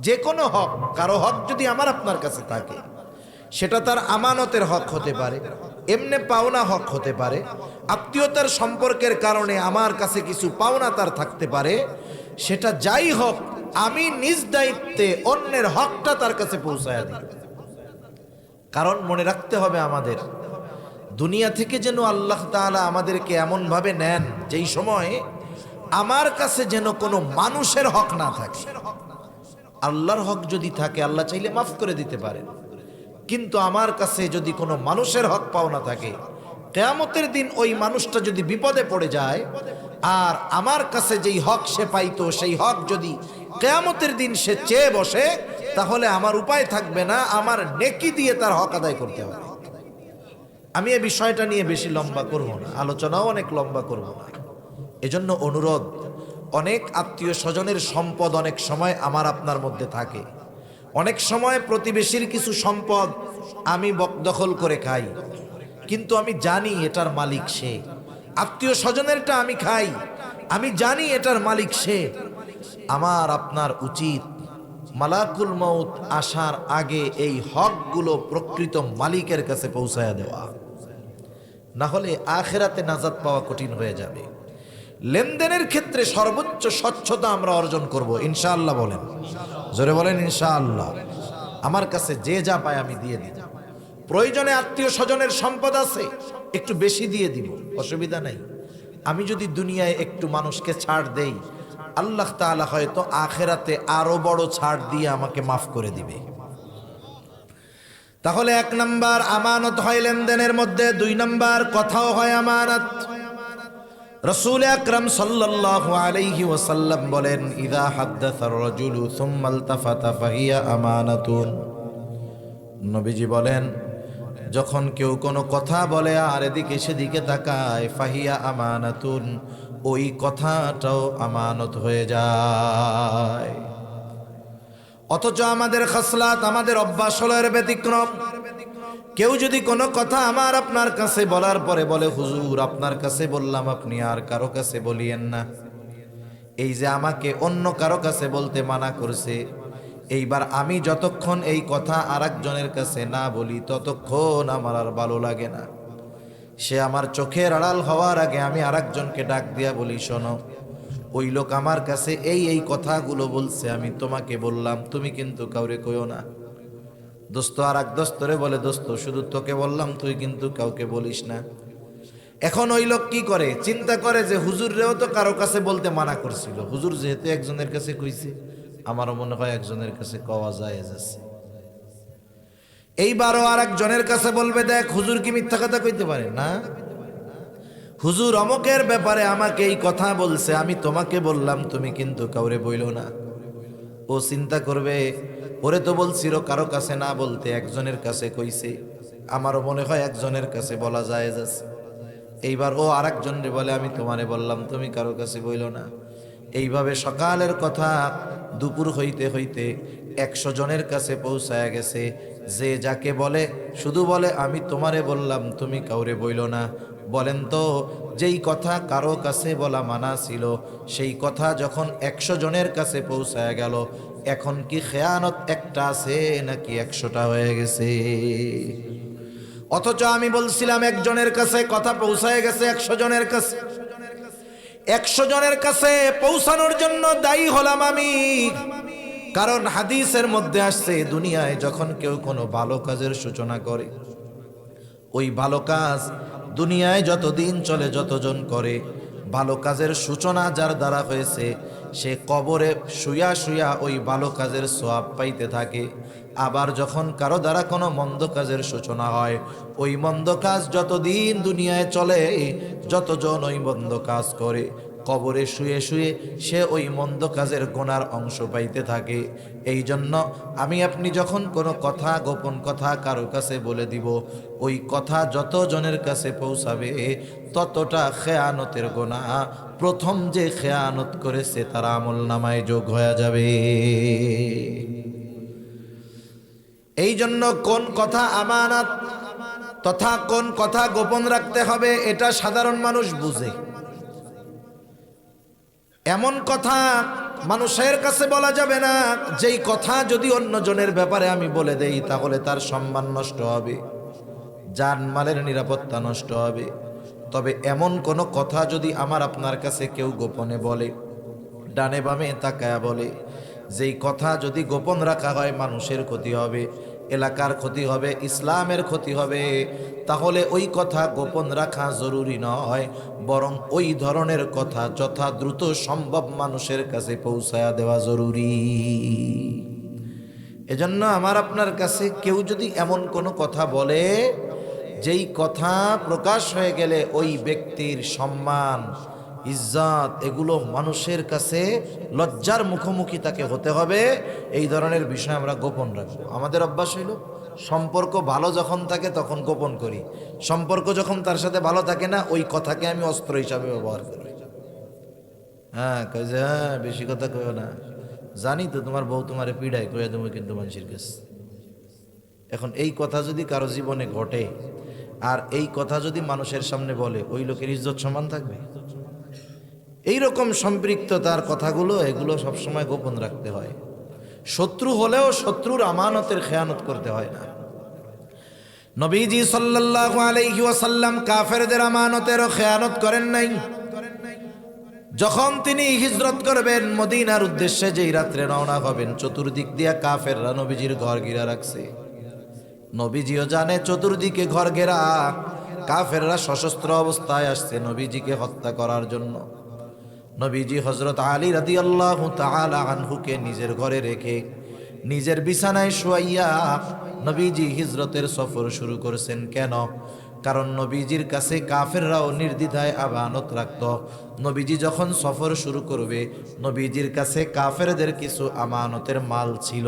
S1: যে কোনো হক, কারো হক যদি আমার আপনার কাছে থাকে, সেটা তার আমানতের হক হতে পারে, এমনি পাওনা হক হতে পারে, আত্মীয়তার সম্পর্কের কারণে আমার কাছে কিছু পাওনা তার থাকতে পারে, সেটা যাই হোক, আমি নিজ দায়িত্বে অন্যের হকটা তার কাছে পৌঁছায়া দিই। কারণ মনে রাখতে হবে, আমাদের দুনিয়া থেকে যেন আল্লাহ তাআলা আমাদেরকে এমনভাবে নেন যেই সময় আমার কাছে যেন কোনো মানুষের হক না থাকে। আল্লাহর হক যদি থাকে, আল্লাহ চাইলে মাফ করে দিতে পারেন, কিন্তু আমার কাছে যদি কোনো মানুষের হক পাওনা থাকে, কিয়ামতের দিন ওই মানুষটা যদি বিপদে পড়ে যায়, আর আমার কাছে যেই হক সে পাইতো সেই হক যদি কিয়ামতের দিন সে চেয়ে বসে, তাহলে আমার উপায় থাকবে না, আমার নেকি দিয়ে তার হক আদায় করতে হবে। আমি এই বিষয়টা নিয়ে বেশি লম্বা করব না, আলোচনাও অনেক লম্বা করব না। এজন্য অনুরোধ, অনেক আত্মীয় স্বজনের সম্পদ অনেক সময় আমার আপনার মধ্যে থাকে, অনেক সময় প্রতিবেশীর কিছু সম্পদ আমি দখল করে খাই, কিন্তু আমি জানি এটার মালিক সে। আত্মীয় স্বজনেরটা আমি খাই, আমি জানি এটার মালিক সে। আমার আপনার উচিত মালাকুল মউত আসার আগে এই হকগুলো প্রকৃত মালিকের কাছে পৌঁছায়া দেওয়া, না হলে আখিরাতে নাজাত পাওয়া কঠিন হয়ে যাবে। লেনদেনের ক্ষেত্রে সর্বোচ্চ স্বচ্ছতা আমরা অর্জন করব ইনশাআল্লাহ। বলেন, জোরে বলেন ইনশাআল্লাহ। আমার কাছে যে যা পায় আমি দিয়ে দিব, প্রয়োজনে আত্মীয় স্বজনের সম্পদ আছে একটু বেশি দিয়ে দিব, অসুবিধা নাই। আমি যদি দুনিয়ায় একটু মানুষকে ছাড় দেই, আল্লাহ তাআলা হয়তো আখিরাতে আরো বড় ছাড় দিয়ে আমাকে মাফ করে দিবে। তাহলে 1 নাম্বার আমানত হয় লেনদেনের মধ্যে, 2 নাম্বার কথাও হয় আমানত। রাসূল আকরাম সাল্লাল্লাহু আলাইহি ওয়াসাল্লাম বলেন, ইযা হাদ্দাসার রাজুলু সুম্মা ইলতাফাতা ফাহিয়া আমানাতুন। নবীজি বলেন, যখন কেউ কোনো কথা বলে আর এদিকে সেদিকে তাকায়, ফাহিয়া আমানাতুন, ওই কথাটাও আমানত হয়ে যায়। অথচ আমাদের খাসলাত, আমাদের অভ্যাস হলো এর ব্যতিক্রম। কেউ যদি কোনো কথা আমার আপনার কাছে বলার পরে বলে, হুজুর আপনার কাছে বললাম, আপনি আর কারো কাছে বলিয়েন না। এই যে আমাকে অন্য কারো কাছে বলতে মানা করছে, এইবার আমি যতক্ষণ এই কথা আরেকজনের কাছে না বলি, ততক্ষণ আমার আর ভালো লাগে না। সে আমার চোখের আড়াল হওয়ার আগে আমি আরেকজনকে ডাক দিয়া বলি, শোনো, ওই লোক আমার কাছে এই কথাগুলো বলছে, আমি তোমাকে বললাম, তুমি কিন্তু কাউরে কইও না। দোস্ত আর এক দোস্তরে বলে, দোস্ত শুধু তোকে বললাম, তুই কিন্তু কাউকে বলিস না। এখন ওই লোক কি করে, চিন্তা করে যে হুজুররেও তো কারো কাছে বলতে মানা করছিল, হুজুর যেহেতু একজনের কাছে কইছে, আমারও মনে হয় একজনের কাছে কওয়া জায়েজ আছে। এইবারও আর একজনের কাছে বলবে, দেখ হুজুর কি মিথ্যা কথা কইতে পারে না, হুজুর অমকের ব্যাপারে আমাকে এই কথা বলছে, আমি তোমাকে বললাম, তুমি কিন্তু কাউরে বইলো না। ও চিন্তা করবে, ওরে তো বলছিল কারো কাছে না বলতে, একজনের কাছে কইছে, আমারও মনে হয় একজনের কাছে বলা জায়েজ আছে। এইবার ও আরেকজনরে বলে, আমি তোমারে বললাম, তুমি কারো কাছে বইলো না। এইভাবে সকালের কথা দুপুর হইতে হইতে 100 জনের কাছে পৌঁছায়া গেছে। যে যাকে বলে শুধু বলে, আমি তোমারে বললাম, তুমি কাউরে বইলো না। বলেন তো, যেই কথা কারো কাছে বলা মানা ছিল, সেই কথা যখন 100 জনের কাছে পৌঁছায়া গেল, এখন কি খেয়ানত একটা আছে নাকি 100টা হয়ে গেছে? অথচ আমি বলছিলাম একজনের কাছে, কথা পৌঁছায় গেছে 100 জনের কাছে। 100 জনের কাছে পৌঁছানোর জন্য দায়ী হলাম আমি। কারণ হাদিসের মধ্যে আসছে, দুনিয়ায় যখন কেউ কোনো ভালো কাজের সূচনা করে, ওই ভালো কাজ দুনিয়ায় যতদিন চলে, যতজন করে ভালো কাজের সূচনা যার দ্বারা হয়েছে, সে কবরে শুয়া শুয়া ওই ভালো কাজের সওয়াব পাইতে থাকে। আবার যখন কারো দ্বারা কোনো মন্দ কাজের সূচনা হয়, ওই মন্দ কাজ যতদিন দুনিয়ায় চলে, যতজন ওই মন্দ কাজ করে, কবরে শুয়ে শুয়ে সে ওই মন্দ কাজের গোনার অংশ পাইতে থাকে। এই জন্য আমি আপনি যখন কোনো কথা, গোপন কথা কারো কাছে বলে দিব, ওই কথা যত জনের কাছে পৌঁছাবে ততটা খেয়ানতের গোনা প্রথম যে খেয়ানত করেছে তার আমল নামায় যোগ হয়ে যাবে। এই জন্য কোন কথা আমানত তথা কোন কথা গোপন রাখতে হবে এটা সাধারণ মানুষ বুঝে। এমন কথা মানুষের কাছে বলা যাবে না যেই কথা যদি অন্যজনের ব্যাপারে আমি বলে দেই তাহলে তার সম্মান নষ্ট হবে, জানমালের নিরাপত্তা নষ্ট হবে। তবে এমন কোনো কথা যদি আমার আপনার কাছে কেউ গোপনে বলে, ডানে বামে তাকায়া বলে, যেই কথা যদি গোপন রাখা হয় মানুষের ক্ষতি হবে, এলাকার ক্ষতি হবে, ইসলামের ক্ষতি হবে, তাহলে ওই কথা গোপন রাখা জরুরি নয়, বরং ওই ধরনের কথা যথা দ্রুত সম্ভব মানুষের কাছে পৌঁছায়া দেওয়া জরুরি। এজন্য আমার আপনার কাছে কেউ যদি এমন কোনো কথা বলে যেই কথা প্রকাশ হয়ে গেলে ওই ব্যক্তির সম্মান, ইজ্জত এগুলো মানুষের কাছে লজ্জার মুখোমুখি তাকে হতে হবে, এই ধরনের বিষয় আমরা গোপন রাখবো। আমাদের অভ্যাস হইল সম্পর্ক ভালো যখন থাকে তখন গোপন করি, সম্পর্ক যখন তার সাথে ভালো থাকে না ওই কথাকে আমি অস্ত্র হিসাবে ব্যবহার করি। হ্যাঁ কই যে হ্যাঁ বেশি কথা কইও না, জানি তো তোমার বউ তোমারে পিড়ায় কইয়া তুমি কিন্তু মানুষের কাছে। এখন এই কথা যদি কারো জীবনে ঘটে আর এই কথা যদি মানুষের সামনে বলে, ওই লোকের ইজ্জত সমান থাকবে? এইরকম সম্পৃক্ততার কথাগুলো এগুলো সবসময় গোপন রাখতে হয়। শত্রু হলেও শত্রুর আমানতের খেয়ানত করতে হয় না। নবীজি সাল্লাল্লাহু আলাইহি ওয়াসাল্লাম কাফেরদের আমানতেরও খেয়ানত করেন নাই। যখন তিনি হিজরত করবেন মদিনার উদ্দেশ্যে, যেই রাত্রে রওনা হবেন, চতুর্দিক দিয়া কাফেররা নবীজির ঘর ঘিরা রাখছে। নবীজিও জানে চতুর্দিকে ঘর ঘেরা, কাফেররা সশস্ত্র অবস্থায় আসছে নবীজিকে হত্যা করার জন্য। নবীজি হযরত আলী রাদিয়াল্লাহু তাআলা আনহুকে নিজের ঘরে রেখে নিজের বিছানায় শুয়াইয়া নবীজি হিজরতের সফর শুরু করেছেন। কেন? কারণ নবীজির কাছে কাফেররাও নির্দ্বিধায় আমানত রাখত। নবীজি যখন সফর শুরু করবে, নবীজির কাছে কাফেরদের কিছু আমানতের মাল ছিল।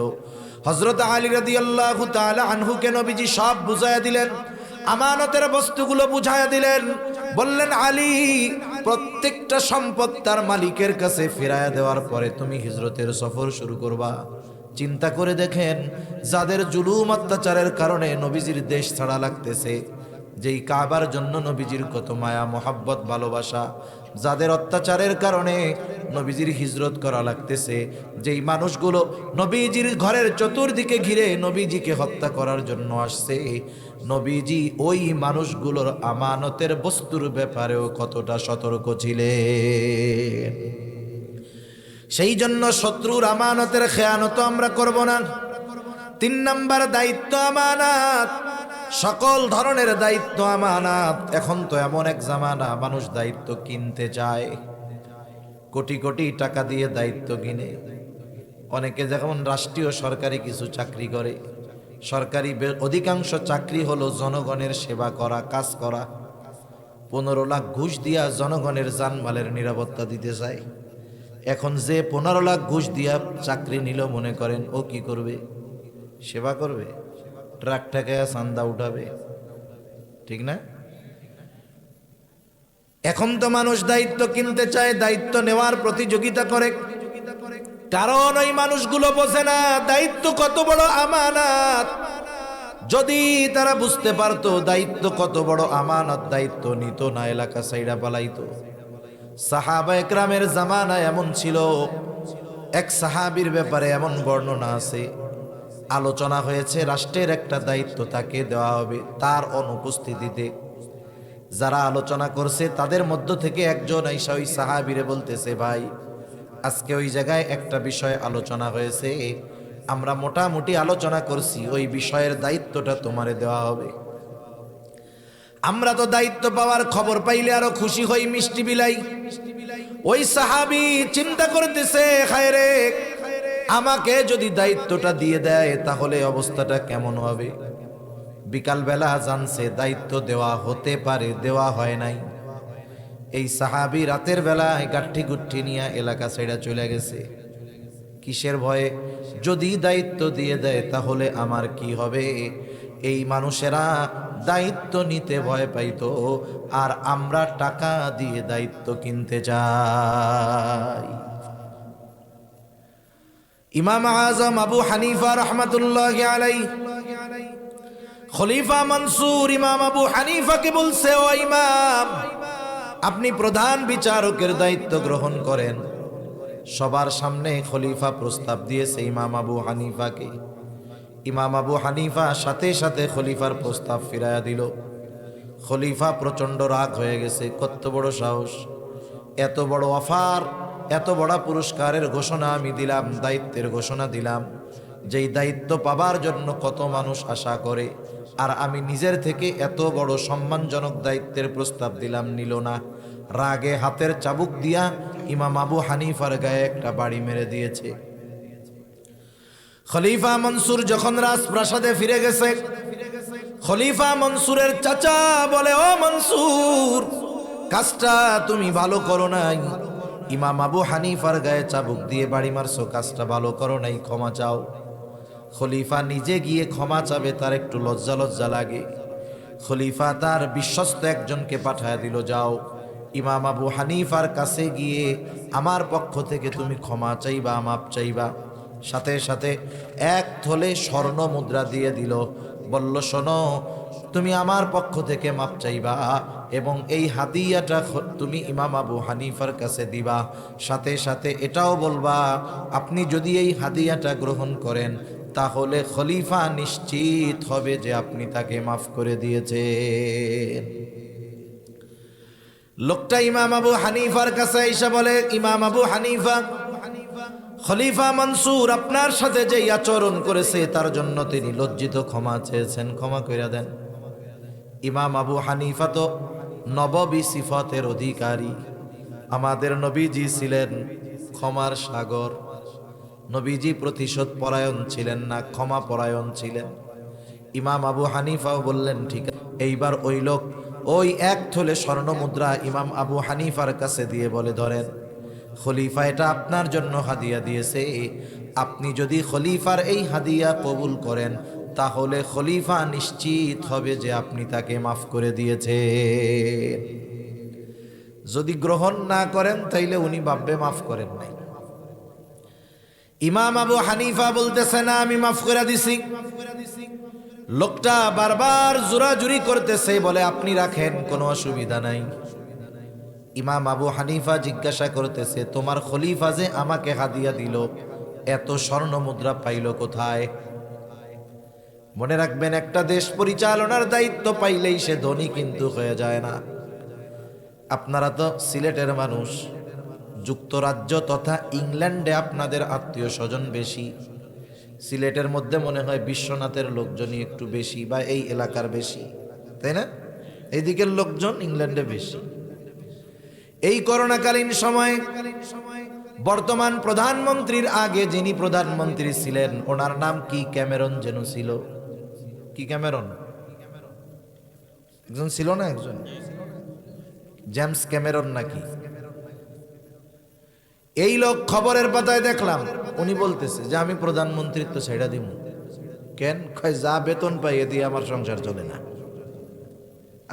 S1: হযরত আলী রাদিয়াল্লাহু তাআলা আনহুকে নবীজি সব বুঝাইয়া দিলেন, আমানতের বস্তুগুলো বুঝাইয়া দিলেন। বললেন, আলী, প্রত্যেকটা সম্পদ তার মালিকের কাছে ফিরাইয়া দেওয়ার পরে তুমি হিজরতের সফর শুরু করবা। চিন্তা করে দেখেন, যাদের জুলুম অত্যাচারের কারণে নবীজির দেশ ছাড়া লাগতেছে, যেই কাবার জন্য নবীজির কত মায়া মোহাব্বত ভালোবাসা, যাদের অত্যাচারের কারণে নবীজির হিজরত করা লাগতেছে, যেই মানুষগুলো নবীজির ঘরের চতুর্দিকে ঘিরে নবীজিকে হত্যা করার জন্য আসছে, নবীজি ওই মানুষগুলোর আমানতের বস্তুর ব্যাপারেও কতটা সতর্ক ছিলেন। সেই জন্য শত্রুর আমানতের খেয়ানত আমরা করব না। 3 নাম্বার দায়িত্ব আমানত। সকল ধরনের দায়িত্ব আমানত। এখন তো এমন এক জামানা, মানুষ দায়িত্ব কিনতে চায়, কোটি কোটি টাকা দিয়ে দায়িত্ব কিনে। অনেকে যেমন রাষ্ট্রীয় সরকারি কিছু চাকরি করে, সরকারি অধিকাংশ চাকরি হলো জনগণের সেবা করা, কাজ করা। 15 লাখ ঘুষ দিয়া জনগণের জানমালের নিরাপত্তা দিতে চায়। এখন যে 15 লাখ ঘুষ দিয়া চাকরি নিল, মনে করেন ও কি করবে? সেবা করবে, ট্রাক ঠেকায়া চান্দা উঠাবে, ঠিক না? এখন তো মানুষ দায়িত্ব কিনতে চায়, দায়িত্ব নেওয়ার প্রতিযোগিতা করে। কারণ ওই মানুষগুলো বোঝে না দায়িত্ব কত বড় আমানত। যদি তারা বুঝতে পারতো দায়িত্ব কত বড় আমানত, দায়িত্ব নিত না, এলাকা সাইডা পালাইতো। সাহাবা একরামের জামানা এমন ছিল। এক সাহাবীর ব্যাপারে এমন বর্ণনা আছে, আলোচনা হয়েছে রাষ্ট্রের একটা দায়িত্ব তাকে দেওয়া হবে, তার অনুপস্থিতিতে যারা আলোচনা করছে তাদের মধ্য থেকে একজন আইসা ওই সাহাবীরে বলতেছে, ভাই, আজকে ওই জায়গায় একটা বিষয় আলোচনা হয়েছে, আমরা মোটামুটি আলোচনা করছি, ওই বিষয়ের দায়িত্বটা তোমারে দেওয়া হবে। আমরা তো দায়িত্ব পাওয়ার খবর পাইলে আরো খুশি হই, মিষ্টি বিলাই। ওই সাহাবী চিন্তা করতেছে, হায়রে আমাকে যদি দায়িত্বটা দিয়ে দেয় তাহলে অবস্থাটা কেমন হবে। বিকালবেলা জানছে দায়িত্ব দেওয়া হতে পারে, দেওয়া হয় নাই। এই সাহাবী রাতের বেলায় গাঠি গুঠি নিয়ে এলাকা ছেড়ে চলে গেছে। কিসের ভয়ে? যদি দায়িত্ব দিয়ে দেয় তাহলে আমার কি হবে। এই মানুষেরা দায়িত্ব নিতে ভয় পাইতো, আর আমরা টাকা দিয়ে দায়িত্ব কিনতে যাই। ইমাম আজম আবু হানিফা রহমাতুল্লাহি আলাইহি, খলিফা মনসুর ইমাম আবু হানিফাকে বলছে, ও ইমাম, আপনি প্রধান বিচারকের দায়িত্ব গ্রহণ করেন। সবার সামনে খলিফা প্রস্তাব দিয়েছে ইমাম আবু হানিফাকে। ইমাম আবু হানিফা সাথে সাথে খলিফার প্রস্তাব ফিরাইয়া দিল। খলিফা প্রচন্ড রাগ হয়ে গেছে, কত বড় সাহস, এত বড় অফার, এত বড় পুরস্কারের ঘোষণা আমি দিলাম, দায়িত্বের ঘোষণা দিলাম, যেই দায়িত্ব পাবার জন্য কত মানুষ আশা করে, আর আমি নিজের থেকে এত বড় সম্মানজনক দায়িত্বের প্রস্তাব দিলাম, নিল না। রাগে হাতের চাবুক দিয়া ইমাম আবু হানিফার গায়ে একটা বাড়ি মেরে দিয়েছে। খলিফা মনসুর যখন রাজপ্রাসাদে ফিরে গেছে, খলিফা মনসুরের চাচা বলে, ও মনসুর, কাজটা তুমি ভালো করো নাই। ইমাম আবু হানিফার গায়ে চাবুক দিয়ে বাড়ি মারছো, কাজটা ভালো করো নাই, ক্ষমা চাও। খলিফা নিজে গিয়ে ক্ষমা চাবে, তার একটু লজ্জা লজ্জা লাগে। খলিফা তার বিশ্বস্ত একজনকে পাঠায় দিল, যাও ইমাম আবু হানিফার কাছে গিয়ে আমার পক্ষ থেকে তুমি ক্ষমা চাইবা, মাপ চাইবা। সাথে সাথে এক থলে স্বর্ণ মুদ্রা দিয়ে দিল, বলল, শোনো, তুমি আমার পক্ষ থেকে মাপ চাইবা এবং এই হাদিয়াটা তুমি ইমাম আবু হানিফার কাছে দিবা। সাথে সাথে এটাও বলবা, আপনি যদি এই হাদিয়াটা গ্রহণ করেন তাহলে খলিফা নিশ্চিত হবে যে আপনি তাকে মাফ করে দিয়েছেন। লোকটা ইমাম আবু হানিফার কাছে এসে বলে, ইমাম আবু হানিফা, খলিফা মনসুর আপনার সাথে যে আচরণ করেছে তার জন্য তিনি লজ্জিত, ক্ষমা চেয়েছেন, ক্ষমা করে দেন। ইমাম আবু হানিফা তো নববী সিফতের অধিকারী। আমাদের নবীজি ছিলেন ক্ষমার সাগর। নবীজি প্রতিশোধ পরায়ণ ছিলেন না, ক্ষমা পরায়ণ ছিলেন। ইমাম আবু হানিফাও বললেন, ঠিক আছে। এইবার ওই লোক ওই এক থলে স্বর্ণ মুদ্রা ইমাম আবু হানিফার কাছে দিয়ে বলে, ধরেন, খলিফা এটা আপনার জন্য হাদিয়া দিয়েছে। আপনি যদি খলিফার এই হাদিয়া কবুল করেন তাহলে খলিফা নিশ্চিত হবে যে আপনি তাকে মাফ করে দিয়েছেন। যদি গ্রহণ না করেন তাইলে উনি ভাববে মাফ করেন নাই। ইমাম আবু হানিফা বলতেছে, না, আমি মাফ করে দিছি। লোকটা বারবার জোরাজুরি করতেছে, বলে, আপনি রাখেন, কোনো অসুবিধা নাই। ইমাম আবু হানিফা জিজ্ঞাসা করতেছে, তোমার খলিফা যে আমাকে হাদিয়া দিল, এত স্বর্ণ মুদ্রা পাইল কোথায়? মনে রাখবেন, একটা দেশ পরিচালনার দায়িত্ব পাইলেই সে ধনী কিন্তু হয়ে যায় না। আপনারা তো সিলেটের মানুষ, যুক্তরাজ্য তথা ইংল্যান্ডে আপনাদের আত্মীয় স্বজন বেশি। সিলেটের মধ্যে মনে হয় বিশ্বনাথের লোকজনই একটু বেশি, বা এই এলাকার বেশি, তাই না? এইদিকের লোকজন ইংল্যান্ডে বেশি। এই করোনাকালীন সময়ে বর্তমান প্রধানমন্ত্রীর আগে যিনি প্রধানমন্ত্রী ছিলেন, ওনার নাম কি ক্যামেরন যেন ছিল। কি ক্যামেরন? একজন ছিল না, একজন জেমস ক্যামেরন নাকি। এই লোক খবরের পাতায় দেখলাম, উনি বলতেছে যে আমি প্রধানমন্ত্রীত্ব ছেড়ে দিব। কেন? যা বেতন পাই এ দিয়ে আমার সংসার চলে না।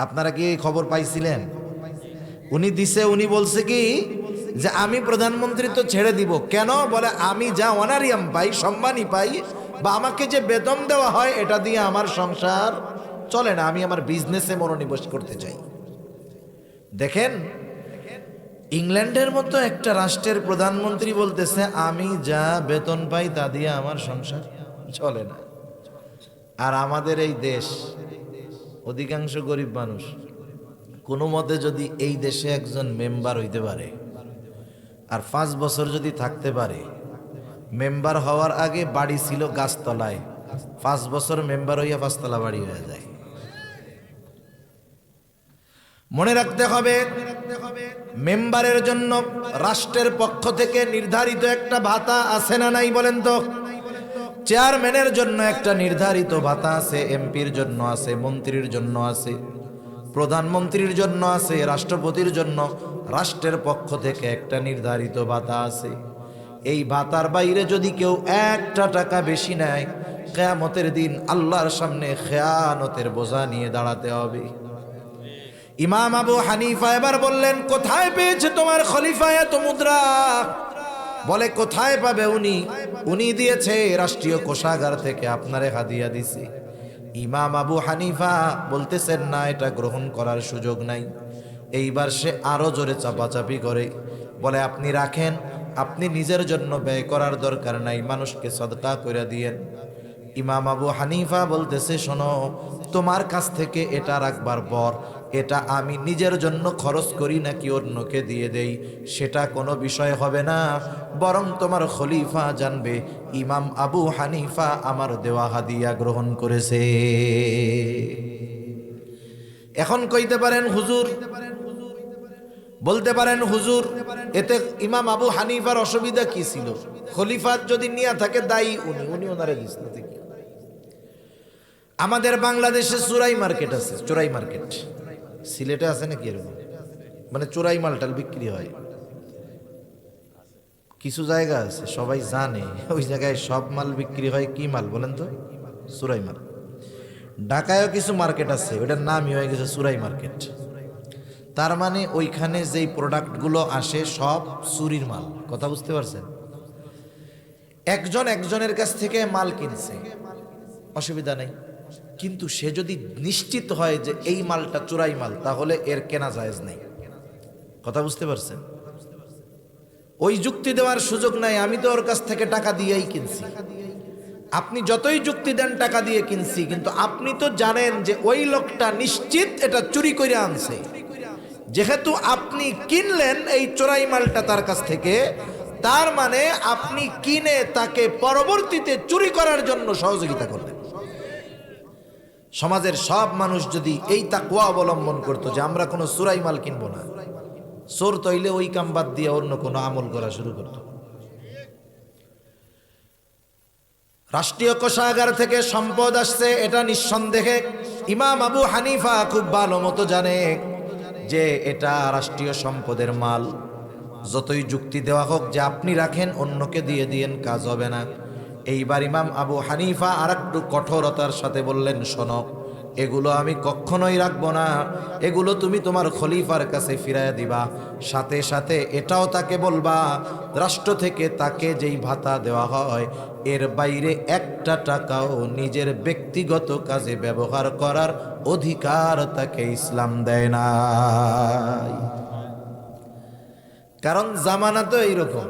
S1: আপনারা কি এই খবর পাইছিলেন? উনি দিছে, উনি বলছে কি যে আমি প্রধানমন্ত্রীত্ব ছেড়ে দিব। কেন? বলে, আমি যা অনারিয়াম পাই, সম্মানই পাই, বা আমাকে যে বেতন দেওয়া হয় এটা দিয়ে আমার সংসার চলে না, আমি আমার বিজনেসে মনোনিবেশ করতে চাই। দেখেন, ইংল্যান্ডের মতো একটা রাষ্ট্রের প্রধানমন্ত্রী বলতেছে আমি যা বেতন পাই তা দিয়ে আমার সংসার চলে না। আর আমাদের এই দেশ, অধিকাংশ গরিব মানুষ, কোনো মতে যদি এই দেশে একজন মেম্বার হইতে পারে আর 5 বছর যদি থাকতে পারে, মেম্বার হওয়ার আগে বাড়ি ছিল গাছতলায়, 5 বছর মেম্বার হইয়া 5 তলা বাড়ি হয়ে যায়। মনে রাখতে হবে, মেম্বারের জন্য রাষ্ট্রের পক্ষ থেকে নির্ধারিত একটা ভাতা আছে না নাই বলেন তো? চেয়ারম্যানের জন্য একটা নির্ধারিত ভাতা আছে, এমপির জন্য আছে, মন্ত্রীর জন্য আছে, প্রধানমন্ত্রীর জন্য আছে, রাষ্ট্রপতির জন্য রাষ্ট্রের পক্ষ থেকে একটা নির্ধারিত ভাতা আছে। এই ভাতার বাইরে যদি কেউ একটা টাকা বেশি নেয়, কিয়ামতের দিন আল্লাহর সামনে খেয়ানতের বোঝা নিয়ে দাঁড়াতে হবে। ইমাম আবু হানিফা এবার বললেন, কোথায় পেয়েছে তোমার খলিফা এত মুদ্রা? বলে কোথায় পাবে, উনি দিয়েছে রাষ্ট্রীয় কোষাগার থেকে, আপনারে হাদিয়া দিছি। ইমাম আবু হানিফা বলতেছেন, না, এটা গ্রহণ করার সুযোগ নাই। এইবার সে আরো জোরে চাপাচাপি করে, বলে আপনি রাখেন, আপনি নিজের জন্য ব্যয় করার দরকার নাই, মানুষকে সদকা করে দিয়েন। ইমাম আবু হানিফা বলতেছে, শোনো, তোমার কাছ থেকে এটা রাখবার পর এটা আমি নিজের জন্য খরচ করি নাকি অন্যকে দিয়ে দেই সেটা কোনো বিষয় হবে না, বরং তোমার খলিফা জানবে ইমাম আবু হানিফা আমার দেওয়া হাদিয়া গ্রহণ করেছে। এখন কইতে পারেন হুজুর, বলতে পারেন হুজুর, এতে ইমাম আবু হানিফার অসুবিধা কি ছিল? খলিফা যদি নিয়ে থাকে দায়ী উনি ওনারে দিস না। আমাদের বাংলাদেশে চোরাই মার্কেট আছে, চোরাই মার্কেট। সিলেটে আছে নাকি এরকম? মানে চোরাই মালটাল বিক্রি হয় কিছু জায়গা আছে, সবাই জানে ওই জায়গায় সব মাল বিক্রি হয়। কি মাল বলেন তো? চোরাই মাল। ঢাকায়ও কিছু মার্কেট আছে, ওটার নামই হয়ে গেছে চোরাই মার্কেট। তার মানে ওইখানে যেই প্রোডাক্টগুলো আসে সব চুরির মাল। কথা বুঝতে পারছেন? একজন একজনের কাছ থেকে মাল কিনছে, অসুবিধা নেই, কিন্তু সে যদি নিশ্চিত হয় যে এই মালটা চোরাই মাল, তাহলে এর কেনা জায়েজ নেই। কথা বুঝতে পারছেন? ওই যুক্তি দেওয়ার সুযোগ নাই, আমি তো ওর কাছ থেকে টাকা দিয়েই কিনছি। আপনি যতই যুক্তি দেন টাকা দিয়ে কিনছি, কিন্তু আপনি তো জানেন যে ওই লোকটা নিশ্চিত এটা চুরি করে আনছে। যেহেতু আপনি কিনলেন এই চোরাই মালটা তার কাছ থেকে, তার মানে আপনি কিনে তাকে পরবর্তীতে চুরি করার জন্য সহযোগিতা করলেন। সমাজের সব মানুষ যদি এই তাকওয়া অবলম্বন করতো যে আমরা কোনো চোরাই মাল কিনবো না, চোর তৈলে ওই কাম বাদ দিয়ে অন্য কোনো আমল করা শুরু করত। রাষ্ট্রীয় কোষাগার থেকে সম্পদ আসছে, এটা নিঃসন্দেহে ইমাম আবু হানিফা খুব ভালো মতো জানে যে এটা রাষ্ট্রীয় সম্পদের মাল। যতই যুক্তি দেওয়া হোক যে আপনি রাখেন, অন্যকে দিয়ে দিয়েন, কাজ হবে না। এইবার ইমাম আবু হানিফা আর একটু কঠোরতার সাথে বললেন, শোনো, এগুলো আমি কখনোই রাখবো না, এগুলো তুমি তোমার খলিফার কাছে ফিরাইয়া দিবা। সাথে সাথে এটাও তাকে বলবা, রাষ্ট্র থেকে তাকে যেই ভাতা দেওয়া হয় এর বাইরে একটা টাকাও নিজের ব্যক্তিগত কাজে ব্যবহার করার অধিকার তাকে ইসলাম দেয় না। কারণ জামানা তো এইরকম।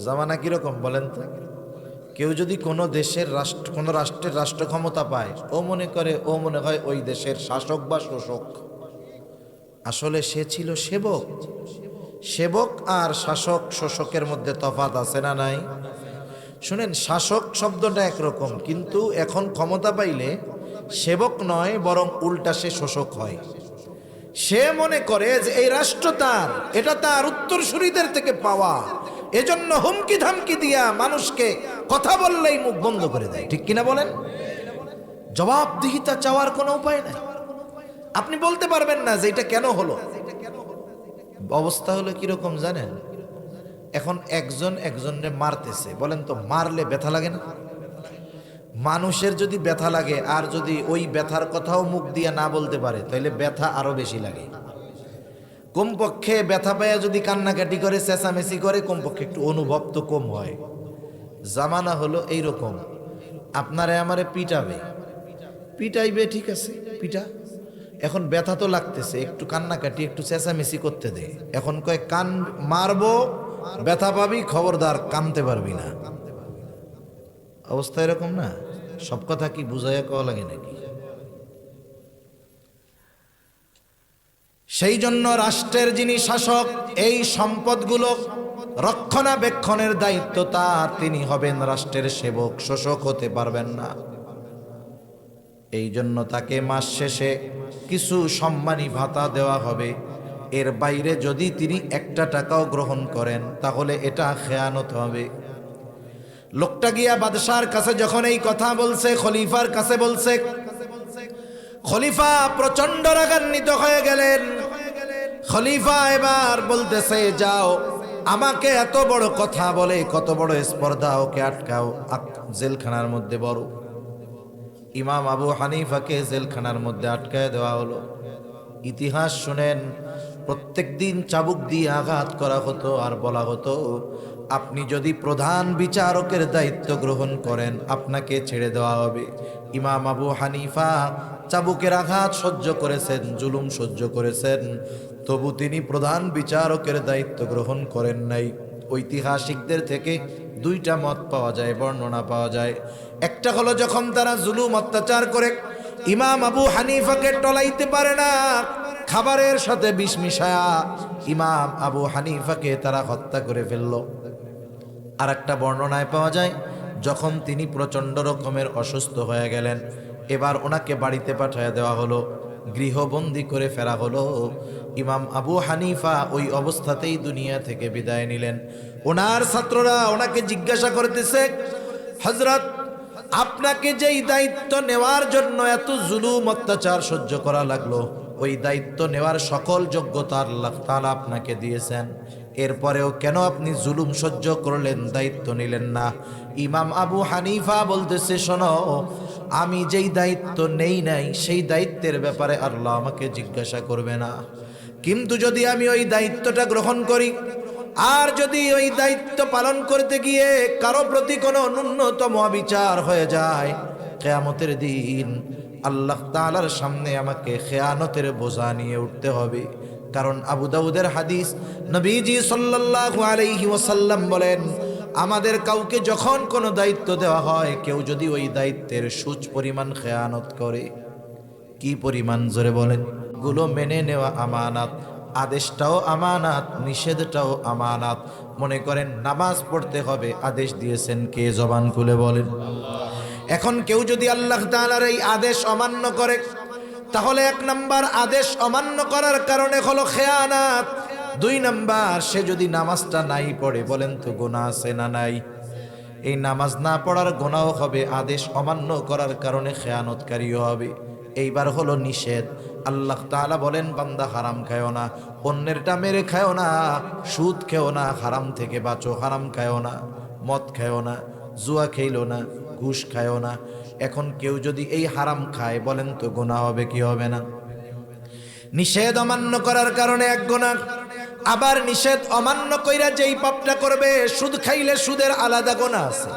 S1: জামানা কিরকম বলেন তো? কেউ যদি কোনো দেশের কোনো রাষ্ট্রের রাষ্ট্র ক্ষমতা পায়, ও মনে হয় ওই দেশের শাসক বা শোষক। আসলে সে ছিল সেবক। সেবক আর শাসক শোষকের মধ্যে তফাৎ আছে না নাই? শুনেন, শাসক শব্দটা একরকম, কিন্তু এখন ক্ষমতা পাইলে সেবক নয়, বরং উল্টা সে শোষক হয়। সে মনে করে যে এই রাষ্ট্র তার, এটা তার উত্তরসূরিদের থেকে পাওয়া, এজন্য হুমকি ধামকি দিয়া মানুষকে কথা বললেই মুখ বন্ধ করে দেয়। ঠিক কিনা বলেন? জবাবদিহিতা চাওয়ার কোনো উপায় নাই। আপনি বলতে পারবেন না যে এটা কেন হলো। অবস্থা হলো কিরকম জানেন? এখন একজন একজনকে মারতেছে, বলেন তো মারলে ব্যথা লাগে না? মানুষের যদি ব্যথা লাগে আর যদি ওই ব্যথার কথাও মুখ দিয়ে না বলতে পারে, তাহলে ব্যথা আরো বেশি লাগে। কমপক্ষে ব্যথা পাইয়া যদি কান্নাকাটি করে, চেঁচামেচি করে, কমপক্ষে একটু অনুভব তো কম হয়। জামানা হলো এইরকম, আপনারে আমারে পিটাইবে, ঠিক আছে পিটা। এখন ব্যথা তো লাগতেছে, একটু কান্নাকাটি, একটু চেঁচামেচি করতে দে। এখন কয় কান মারবো, ব্যথা পাবি, খবরদার কানতে পারবি না। অবস্থা এরকম না? সব কথা কি বুঝাইয়া কওয়া লাগে নাকি? সেই জন্য রাষ্ট্রের যিনি শাসক, এই সম্পদগুলো রক্ষণাবেক্ষণের দায়িত্ব তার। তিনি হবেন রাষ্ট্রের সেবক, শোষক হতে পারবেন না। এই জন্য তাকে মাস শেষে কিছু সম্মানী ভাতা দেওয়া হবে। এর বাইরে যদি তিনি একটা টাকাও গ্রহণ করেন তাহলে এটা খেয়ানত হবে। লোকটা গিয়া বাদশার কাছে যখন এই কথা বলছে, খলিফার কাছে বলছে, খলিফা প্রচন্ড রাগান্বিত হয়ে গেলেন। খলিফা এবার বলতেছে, যাও, আমাকে এত বড় কথা বলে, কত বড় স্পর্ধা, ওকে আটকাও, জেলখানার মধ্যে বড়। ইমাম আবু হানিফাকে জেলখানার মধ্যে আটকায় দেওয়া হলো। ইতিহাস শুনেন, প্রত্যেক দিন চাবুক দিয়ে আঘাত করা হতো আর বলা হতো, আপনি যদি প্রধান বিচারকের দায়িত্ব গ্রহণ করেন আপনাকে ছেড়ে দেওয়া হবে। ইমাম আবু হানিফা চাবুকের আঘাত সহ্য করেছেন, জুলুম সহ্য করেছেন, তবু তিনি প্রধান বিচারকের দায়িত্ব গ্রহণ করেন নাই। ঐতিহাসিকদের থেকে দুইটা মত পাওয়া যায়, বর্ণনা পাওয়া যায়। একটা হলো যখন তারা জুলুম অত্যাচার করে ইমাম আবু হানিফাকে টলাইতে পারে না, খাবারের সাথে বিষ মিশায়া ইমাম আবু হানিফাকে তারা হত্যা করে ফেলল। আর একটা বর্ণনায় পাওয়া যায় যখন তিনি প্রচণ্ড রকমের অসুস্থ হয়ে গেলেন, এবার ওনাকে বাড়িতে পাঠিয়ে দেওয়া হলো, গৃহবন্দী করে ফেরা হলো। ইমাম আবু হানিফা ওই অবস্থাতেই দুনিয়া থেকে বিদায় নিলেন। ওনার ছাত্ররা ওনাকে জিজ্ঞাসা করতেছে, হযরত, আপনাকে যেই দায়িত্ব নেওয়ার জন্য এত জুলুম অত্যাচার সহ্য করা লাগলো, ওই দায়িত্ব নেওয়ার সকল যোগ্যতা আল্লাহ তাআলা আপনাকে দিয়েছেন, এরপরেও কেন আপনি জুলুম সহ্য করলেন, দায়িত্ব নিলেন না? ইমাম আবু হানিফা বলতেছে, শোনো, আমি যেই দায়িত্ব নেই নাই সেই দায়িত্বের ব্যাপারে আল্লাহ আমাকে জিজ্ঞাসা করবে না, কিন্তু যদি আমি ওই দায়িত্বটা গ্রহণ করি আর যদি ওই দায়িত্ব পালন করতে গিয়ে কারো প্রতি কোনো ন্যূনতম অবিচার হয়ে যায়, কিয়ামতের দিন আল্লাহ তাআলার সামনে আমাকে খেয়ানতের বোঝা নিয়ে উঠতে হবে। কারণ আবু দাউদের হাদিস, নবীজি সাল্লাল্লাহু আলাইহি ওয়াসাল্লাম বলেন, আমাদের কাউকে যখন কোনো দায়িত্ব দেওয়া হয়, কেউ যদি ওই দায়িত্বের সূচ পরিমাণ খেয়ানত করে, কি পরিমাণ, জোরে বলেন, গুলো মেনে নেওয়া আমানাত, আদেশটাও আমানাত, নিষেধটাও আমানাত। মনে করেন নামাজ পড়তে হবে, আদেশ দিয়েছেন কে? জবান খুলে বলেন। এখন কেউ যদি আল্লাহ তাআলার এই আদেশ অমান্য করে, তাহলে এক নাম্বার আদেশ অমান্য করার কারণে হলো খেয়ানাত। দুই নাম্বার, সে যদি নামাজটা নাই পড়ে, বলেন তো গুনাহ আছে না নাই? এই নামাজ না পড়ার গুনাহও হবে, আদেশ অমান্য করার কারণে খেয়ানতকারীও হবে। এইবার হলো নিষেধ। আল্লাহ তাআলা বলেন, বান্দা হারাম খায়ও না, অন্যেরটা মেরে খায়ও না, সুদ খেও না, হারাম থেকে বাঁচো, হারাম খায়ও না, মদ খায়ও না, জুয়া খেইলো না, ঘুষ খায়ও না। এখন কেউ যদি এই হারাম খায়, বলেন তো গুনাহ হবে কি হবে না? নিষেধ অমান্য করার কারণে এক গুনাহ, আবার নিষেধ অমান্য কইরা যেই পাপটা করবে, সুদ খাইলে সুদের আলাদা গুনাহ আছে,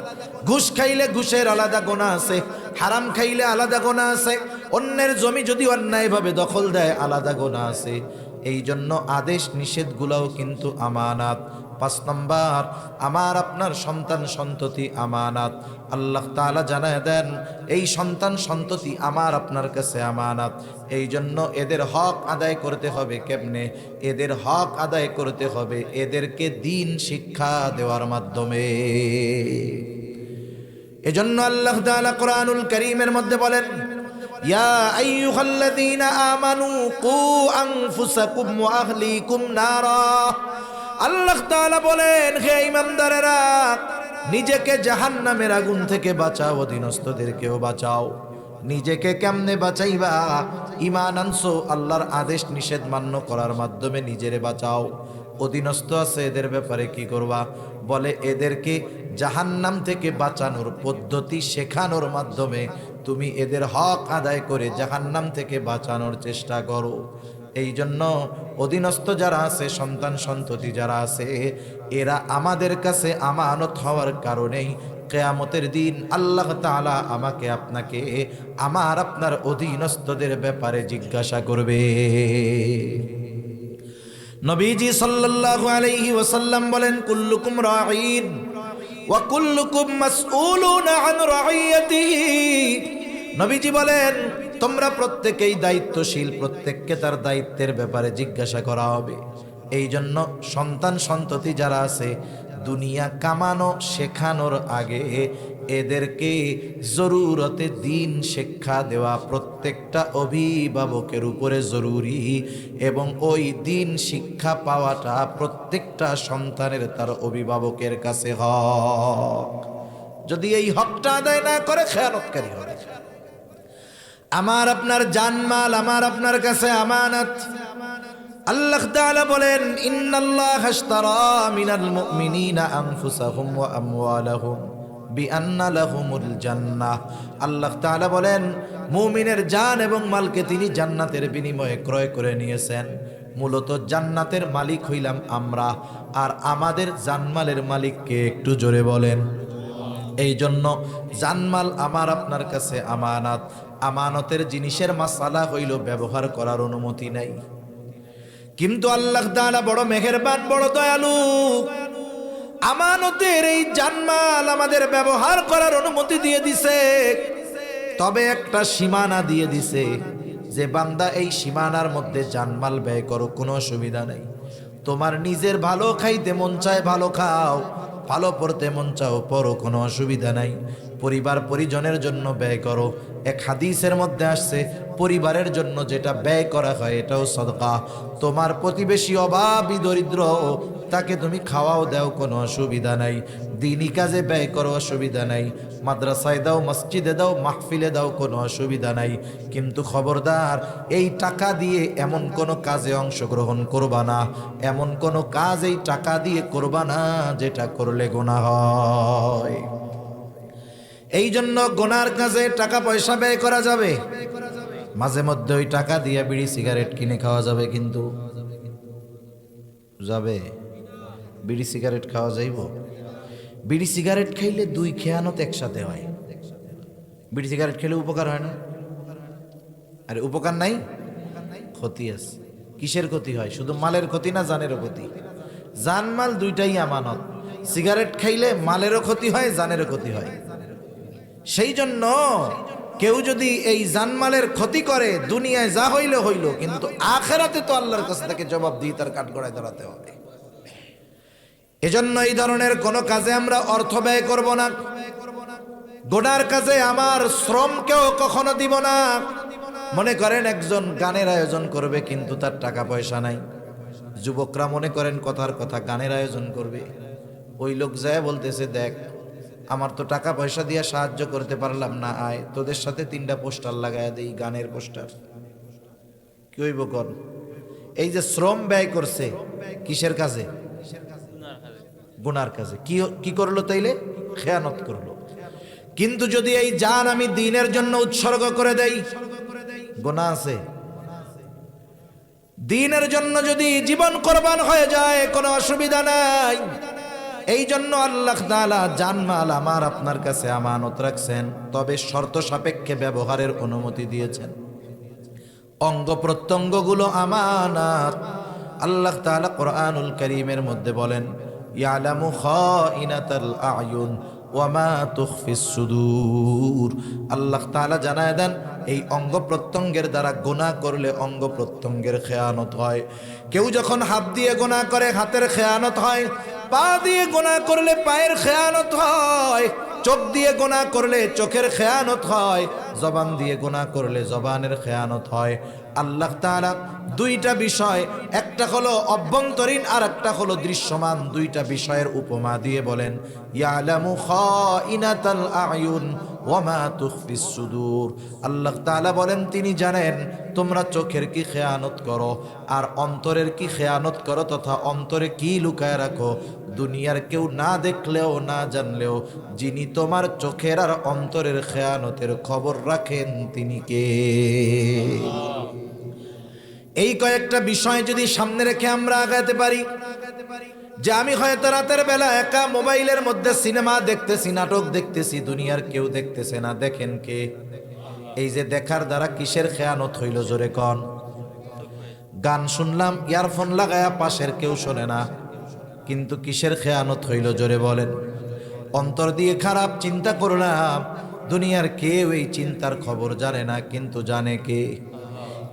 S1: ঘুষ খাইলে ঘুষের আলাদা গুনাহ আছে, হারাম খাইলে আলাদা গুনাহ আছে, অন্যের জমি যদি অন্যায়ভাবে দখল দেয় আলাদা গুনাহ আছে। এই জন্য আদেশ নিষেধগুলোও কিন্তু আমানাত। 5 নম্বর, আমার আপনার সন্তান সন্ততি আমানাত। আল্লাহ তাআলা জানায় দেন, এই সন্তান সন্ততি আমার আপনার কাছে আমানাত। এই জন্য এদের হক আদায় করতে হবে। কেমনে? এদের হক আদায় করতে হবে এদেরকে দ্বীন শিক্ষা দেওয়ার মাধ্যমে। এজন্য আল্লাহ তাআলা কোরআনুল কারীমের মধ্যে বলেন, ইয়া আইয়ুহাল্লাযীনা আমানু কু আনফুসাকুম ওয়া আহলিকুম নারা। আল্লাহ তাআলা বলেন, হে ঈমানদারেরা, নিজেকে জাহান্নামের আগুন থেকে বাঁচাও, অধীনস্থদেরকেও বাঁচাও। নিজেকে কেমনে বাঁচাইবা? ঈমান আনছো, আল্লাহর আদেশ নিষেধ মান্য করার মাধ্যমে নিজেরে বাঁচাও। অধীনস্থ আছে, এদের ব্যাপারে কি করবা? বলে এদেরকে জাহান্নাম থেকে বাঁচানোর পদ্ধতি শেখানোর মাধ্যমে তুমি এদের হক আদায় করে জাহান্নাম থেকে বাঁচানোর চেষ্টা করো। এই জন্য অধীনস্থ যারা আছে, সন্তান সন্ততি যারা আছে, এরা আমাদের কাছে আমানত হওয়ার কারণেই কিয়ামতের দিন আল্লাহ তাআলা আমাকে আপনাকে, আমার আপনার অধীনস্থদের ব্যাপারে জিজ্ঞাসা করবে। নবীজি সাল্লাল্লাহু আলাইহি ওয়াসাল্লাম বলেন, কুল্লুকুম রাঈন ওয়া কুল্লুকুম মাসউলুন আন রাইয়াতিহি। নবীজি বলেন, তোমরা প্রত্যেকেই দায়িত্বশীল, প্রত্যেককে তার দায়িত্বের ব্যাপারে জিজ্ঞাসা করা হবে। এই জন্য সন্তান সন্ততি যারা আছে, দুনিয়া কামানো শেখানোর আগে এদেরকে জরুরতে দিন শিক্ষা দেওয়া প্রত্যেকটা অভিভাবকের উপরে জরুরি, এবং ওই দিন শিক্ষা পাওয়াটা প্রত্যেকটা সন্তানের তার অভিভাবকের কাছে হক। যদি এই হকটা আদায় না করে খেয়ানতকারী হবে। আমার আপনার জানমাল আমার আপনার কাছে আমানত। আল্লাহ তাআলা বলেন, ইন্নাল্লাহা আশতারা মিনাল মুমিনিনা আনফুসাহুম ওয়া আমওয়ালাহুম বিআন্না লাহুমুল জান্নাহ। আল্লাহ তাআলা বলেন, মুমিনের জান এবং মালকে তিনি জান্নাতের বিনিময়ে ক্রয় করে নিয়েছেন। মূলত জান্নাতের মালিক হইলাম আমরা, আর আমাদের জানমালের মালিককে একটু জোরে বলেন। এই জন্য জানমাল আমার আপনার কাছে আমানত। আমানতের জিনিসের মাসালা হইল ব্যবহার করার অনুমতি নাই, কিন্তু আল্লাহ তাআলা বড় মেহেরবান, বড় দয়ালু। আমানতের এই জানমাল আমাদের ব্যবহার করার অনুমতি দিয়ে দিছে, তবে একটা সীমানা দিয়ে দিছে যে বান্দা এই সীমানার মধ্যে জানমাল ব্যয় করো, কোনো অসুবিধা নাই। তোমার নিজের ভালো খাইতে মন চায় ভালো খাও, ভালো পড়তে মন চাও পড়ো, কোনো অসুবিধা নাই। পরিবার পরিজনের জন্য ব্যয় করো। এক হাদিসের মধ্যে আসছে, পরিবারের জন্য যেটা ব্যয় করা হয় এটাও সদকা। তোমার প্রতিবেশী অভাবী দরিদ্র, তাকে তুমি খাওয়াও দাও, কোনো অসুবিধা নাই। দিনী কাজে ব্যয় করো, অসুবিধা নাই। মাদ্রাসায় দাও, মসজিদে দাও, মাহফিলে দাও, কোনো অসুবিধা নাই। কিন্তু খবরদার, এই টাকা দিয়ে এমন কোনো কাজে অংশগ্রহণ করবা না, এমন কোনো কাজ এই টাকা দিয়ে করবা না যেটা করলে গুনাহ হয়। এই জন্য গুনার কাজে টাকা পয়সা ব্যয় করা যাবে, মাঝে মধ্যে ওই টাকা দিয়ে বিড়ি সিগারেট কিনে খাওয়া যাবে, কিন্তু যাবে বিড়ি সিগারেট খাওয়া যাইব? বিড়ি সিগারেট খাইলে দুই খেয়ানত একসাথে হয়। বিড়ি সিগারেট খেলে উপকার হয় না? আরে উপকার নাই, ক্ষতি আছে। কিসের ক্ষতি হয়? শুধু মালের ক্ষতি না জানেরও ক্ষতি? জান মাল দুইটাই আমানত। সিগারেট খাইলে মালেরও ক্ষতি হয়, জানেরও ক্ষতি হয়। সেই জন্য কেউ যদি এই জানমালের ক্ষতি করে, দুনিয়ায় যা হইলে হইল, কিন্তু আখেরাতে তো আল্লাহর কাছে তাকে জবাব দিয়ে তার কাঠগড়ায় দাঁড়াতে হবে। এজন্য এই ধরনের কোনো কাজে আমরা অর্থ ব্যয় করব না। গুনার কাজে আমার শ্রমকেও কখনো দিব না। মনে করেন একজন গানের আয়োজন করবে, কিন্তু তার টাকা পয়সা নাই। যুবকরা মনে করেন কথার কথা গানের আয়োজন করবে, ওই লোক যায় বলতেছে, দেখ আমার তো টাকা পয়সা দিয়ে সাহায্য করতে পারলাম না, আয় তোদের সাথে 3টা পোস্টার লাগায় দেই, গানের পোস্টার। কি হইব কর? এই যে শ্রম ব্যয় করছে কিসের কাজে? গুনার কাজে। কি করলো তাইলে? খেয়ানত করলো। কিন্তু যদি এই জান আমি দ্বীনের জন্য উৎসর্গ করে দেই, গুনাহ আছে? দ্বীনের জন্য যদি জীবন কোরবান হয়ে যায়, কোনো অসুবিধা নাই। এই জন্য আল্লাহ তাআলা জানমাল আমার আপনার কাছে আমানত রাখছেন, তবে শর্ত সাপেক্ষে ব্যবহারের অনুমতি দিয়েছেন। অঙ্গ প্রত্যঙ্গগুলো আমানত। আল্লাহ তাআলা কোরআনুল কারীমের মধ্যে বলেন, ইয়ালামু খাইনাতাল আয়ুন ওয়া মা তুখফিস সুদূর। আল্লাহ তাআলা জানায় দেন, এই অঙ্গ প্রত্যঙ্গের দ্বারা গুনাহ করলে অঙ্গ প্রত্যঙ্গের খেয়ানত হয়। কেউ যখন হাত দিয়ে গুনাহ করে, হাতের খেয়ানত হয়। পা দিয়ে গুনাহ করলে পায়ের খেয়ানত হয়। চোখ দিয়ে গুনাহ করলে চোখের খেয়ানত হয়। জবান দিয়ে গুনাহ করলে জবানের খেয়ানত হয়। আল্লাহ তাআলা দুইটা বিষয়, একটা হলো অভ্যন্তরীণ আর একটা হলো দৃশ্যমান, দুইটা বিষয়ের উপমা দিয়ে বলেন, ইয়ালামু খাইনাতাল আয়ুন ওয়া মা তুখফিস সুদূর। আল্লাহ তাআলা বলেন, তিনি জানেন তোমরা চোখের কি খেয়ানত করো আর অন্তরের কি খেয়ানত করো, তথা অন্তরে কি লুকায় রাখো। দুনিয়ার কেউ না দেখলেও না জানলেও যিনি তোমার চোখের আর অন্তরের খেয়ানতের খবর রাখেন তিনি কে? এই কয়েকটা বিষয় যদি সামনে রেখে আমরা আগাতে পারি, যে আমি হয়তো রাতের বেলা একা মোবাইলের মধ্যে সিনেমা দেখতেছি, নাটক দেখতেছি, দুনিয়ার কেউ দেখতেছে না, দেখেন কে? এই যে দেখার দ্বারা কিসের খেয়ানত হইল? জোরে কন। গান শুনলাম, ইয়ারফোন লাগায়া, পাশের কেউ শোনে না, কিন্তু কিসের খেয়ানত হইল? জোরে বলেন। অন্তর দিয়ে খারাপ চিন্তা করলাম, দুনিয়ার কেউ এই চিন্তার খবর জানে না, কিন্তু জানে কে?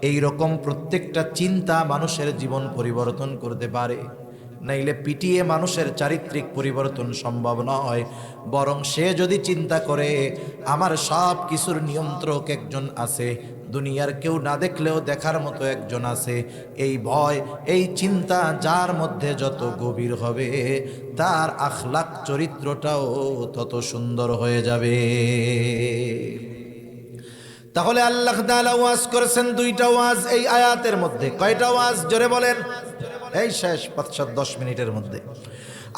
S1: এই রকম প্রত্যেকটা চিন্তা মানুষের জীবন পরিবর্তন করতে পারে। নাইলে পিটিয়ে মানুষের চারিত্রিক পরিবর্তন সম্ভব নয়। বরং সে যদি চিন্তা করে আমার সব কিছুর নিয়ন্ত্রক একজন আছে, দুনিয়ার কেউ না দেখলেও দেখার মতো একজন আছে, এই ভয় এই চিন্তা যার মধ্যে যত গভীর হবে তার আখলাক চরিত্রটাও তত সুন্দর হয়ে যাবে। তাহলে আল্লাহ তাআলা ওয়াজ করেছেন দুইটা ওয়াজ এই আয়াতের মধ্যে। কয়টা ওয়াজ জোরে বলেন? এই শেষ 5-10 মিনিটের মধ্যে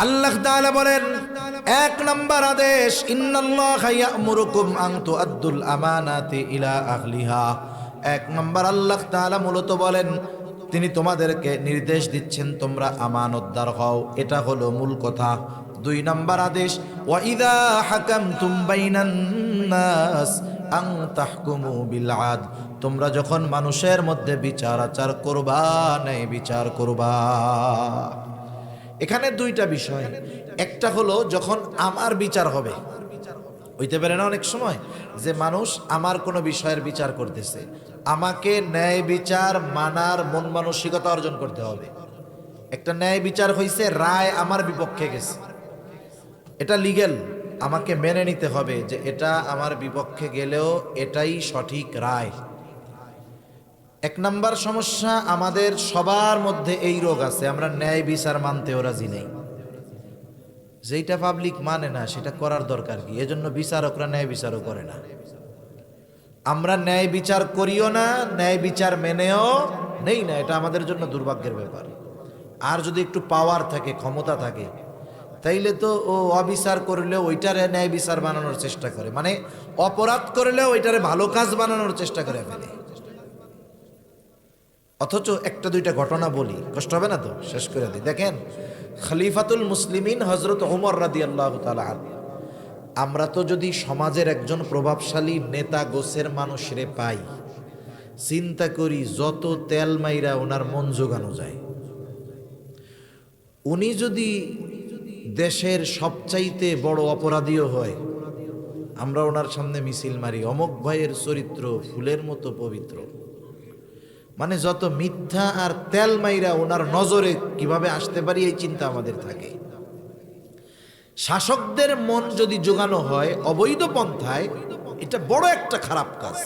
S1: আল্লাহ তাআলা বলেন, এক নাম্বার আদেশ, ইন্নাল্লাহা ইয়া'মুরুকুম আন তুআদ্দুল আমানাতি ইলা আহলিহা। এক নাম্বার আল্লাহ তাআলা মূলত বলেন, তিনি তোমাদেরকে নির্দেশ দিচ্ছেন তোমরা আমানতদার হও, এটা হলো মূল কথা। দুই নাম্বার আদেশ, ওয়া ইযা হাকামতুম বাইনান নাস আন তাহকুমু বিল আদল, তোমরা যখন মানুষের মধ্যে বিচার আচার করবা, ন্যায় বিচার করবা। এখানে দুইটা বিষয়, একটা হলো যখন আমার বিচার হবে, হইতে পারে না অনেক সময় যে মানুষ আমার কোনো বিষয়ের বিচার করতেছে, আমাকে ন্যায় বিচার মানার মন মানসিকতা অর্জন করতে হবে। একটা ন্যায় বিচার হইছে, রায় আমার বিপক্ষে গেছে, এটা লিগ্যাল, আমাকে মেনে নিতে হবে যে এটা আমার বিপক্ষে গেলেও এটাই সঠিক রায়। এক নাম্বার সমস্যা, আমাদের সবার মধ্যে এই রোগ আছে, আমরা ন্যায় বিচার মানতেও রাজি নেই। যেটা পাবলিক মানে না সেটা করার দরকার কি? এজন্য বিচারকরা ন্যায় বিচারও করে না। আমরা ন্যায় বিচার করিও না, ন্যায় বিচার মেনেও নেই না, এটা আমাদের জন্য দুর্ভাগ্যের ব্যাপার। আর যদি একটু পাওয়ার থাকে, ক্ষমতা থাকে, তাইলে তো ও অবিচার করলেও ওইটারে ন্যায় বিচার বানানোর চেষ্টা করে, মানে অপরাধ করলেও ওইটারে ভালো কাজ বানানোর চেষ্টা করে ফেলে। অথচ একটা দুইটা ঘটনা বলি, কষ্ট হবে না তো? শেষ করে দিই। দেখেন, খলিফাতুল মুসলিমিন হযরত ওমর রাদিয়াল্লাহু তাআলা আনহু, আমরা তো যদি সমাজের একজন প্রভাবশালী নেতা গোছের মানুষরে পাই, চিন্তা করি যত তেল মাইরা ওনার মন জোগানো যায়। উনি যদি দেশের সবচাইতে বড় অপরাধীও হয়, আমরা ওনার সামনে মিছিল মারি, অমুক ভাইয়ের চরিত্র ফুলের মতো পবিত্র। মানে যত মিথ্যা আর তেল মাইরা ওনার নজরে কিভাবে আসতে পারি এই চিন্তা আমাদের থাকে। শাসকদের মন যদি জোগানো হয় অবৈধ পন্থায়, এটা বড় একটা খারাপ কাজ।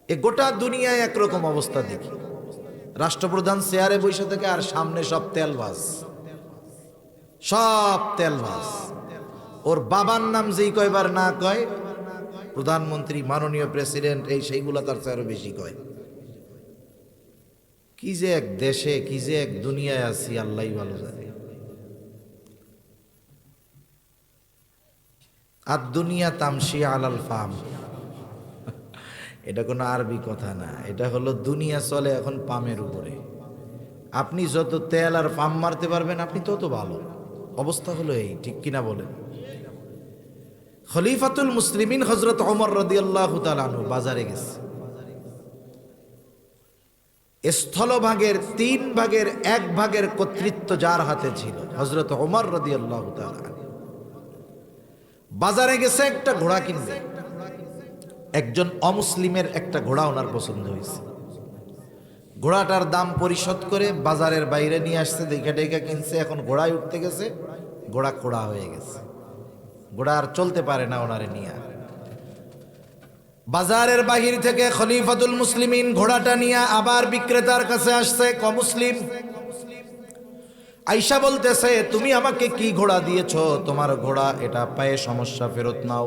S1: এ গোটা দুনিয়ায় একরকম অবস্থা দেখি, রাষ্ট্রপ্রধান চেয়ারে বসে থেকে আর সামনে সব তেলবাজ, সব তেলবাজ। ওর বাবার নাম যেই কয়বার না কয়, প্রধানমন্ত্রী, মাননীয় প্রেসিডেন্ট, এই সেইগুলা তার চেয়ে আরো বেশি কয়। কি যে এক দেশে, কি যে এক দুনিয়ায় আছি, আল্লাহই ভালো জানে। আর দুনিয়া তামশি আলাল ফাম, এটা কোনো আরবি কথা না, এটা হলো দুনিয়া চলে এখন পামের উপরে। আপনি যত তেল আর পাম মারতে পারবেন আপনি তত ভালো। অবস্থা হলো এই, ঠিক কিনা বলেন? খলিফাতুল মুসলিমিন হযরত ওমর রাদিয়াল্লাহু তাআলা আনহু বাজারে গেছে। স্থলভাগের 3 ভাগের 1 ভাগের কর্তৃত্ব যার হাতে ছিল, হযরত ওমর রাদিয়াল্লাহু তাআলা আনহু। বাজারে গেছে একটা ঘোড়া কিনবে, একজন অমুসলিমের একটা ঘোড়া ওনার পছন্দ হয়েছে। ঘোড়াটার দাম পরিশোধ করে বাজারের বাইরে নিয়ে আসছে, দেখে দেখে কিনছে। এখন ঘোড়ায় উঠতে গেছে, ঘোড়া খোড়া হয়ে গেছে, ঘোড়া আর চলতে পারে না ওনারে নিয়ে। বাজারের বাহির থেকে খলিফাতুল মুসলিমিন ঘোড়াটা নিয়ে আবার বিক্রেতার কাছে আসছে, অমুসলিম। আয়েশা বলতেছে, তুমি আমাকে কি ঘোড়া দিয়েছো? তোমার ঘোড়া এটা পায়ে সমস্যা, ফেরত নাও।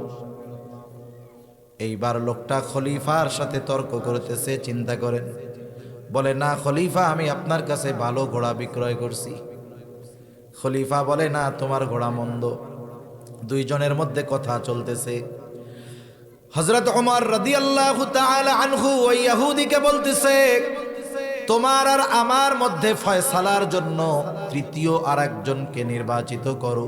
S1: এইবার লোকটা খলিফার সাথে তর্ক করতেছে, চিন্তা করেন। বলে, না খলিফা, আমি আপনার কাছে ভালো ঘোড়া বিক্রয় করছি। খলিফা বলে, না, তোমার ঘোড়া মন্দ। দুইজনের মধ্যে কথা চলতেছে। হযরত ওমর রাদিয়াল্লাহু তাআলা আনহু ওই ইহুদিকে বলতেছে, তোমার আর আমার মধ্যে ফয়সালার জন্য তৃতীয় আরেকজনকে নির্বাচিত করো।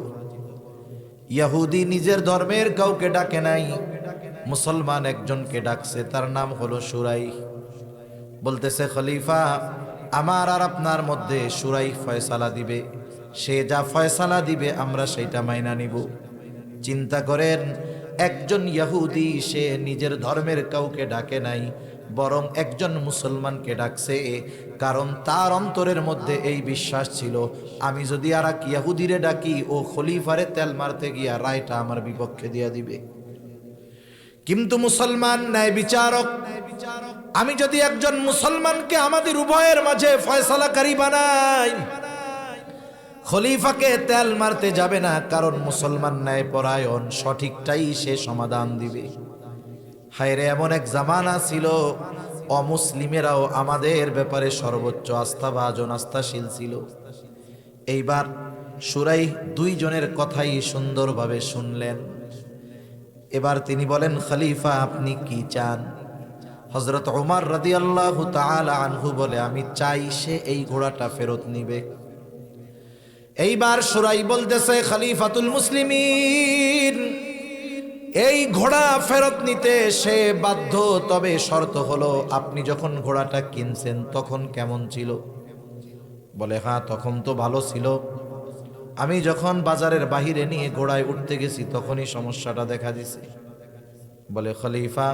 S1: ইহুদি নিজের ধর্মের কাউকে ডাকে নাই, মুসলমান একজনকে ডাকছে, তার নাম হলো সুরাই। বলতেছে, খলিফা, আমার আর আপনার মধ্যে সুরাই ফয়সালা দিবে, সে যা ফয়সালা দিবে আমরা সেটা মাইনা নিব। চিন্তা করেন, একজন ইহুদি, সে নিজের ধর্মের কাউকে ডাকে নাই, বরং একজন মুসলমানকে ডাকছে, কারণ তার অন্তরের মধ্যে এই বিশ্বাস ছিল, আমি যদি আর এক ইহুদিরে ডাকি ও খলিফারে তেল মারতে গিয়া রায়টা আমার বিপক্ষে দিয়া দিবে। কিন্তু মুসলমান ন্যায় বিচারক, আমি যদি একজন মুসলমানকে আমাদের উভয়ের মাঝে ফয়সালাকারী বানাই, খলিফাকে তেল মারতে যাবে না, কারণ মুসলমান ন্যায়পরায়ণ, সঠিকটাই সে সমাধান দিবে। হায়রে, এমন এক জামানা ছিল অমুসলিমেরাও আমাদের ব্যাপারে সর্বোচ্চ আস্থাভাজন, আস্থাশীল ছিল। এইবার শুরাইহ দুইজনের কথাই সুন্দরভাবে শুনলেন। এবার তিনি বলেন, খলিফা আপনি কি চান? হযরত ওমর রাদিয়াল্লাহু তাআলা আনহু বলে, আমি চাই সে এই ঘোড়াটা ফেরত নিবে। এইবার শুরাইহ বলতেছে, খলিফাতুল মুসলিমিন, এই ঘোড়া ফেরত নিতে সে বাধ্য, তবে শর্ত হলো আপনি যখন ঘোড়াটা কিনছেন তখন কেমন ছিল? বলে, হ্যাঁ তখন তো ভালো ছিল, আমি যখন বাজারের বাহিরে নিয়ে ঘোড়ায় উঠতে গেছি তখনই সমস্যাটা দেখা দিছে। বলে, খলিফা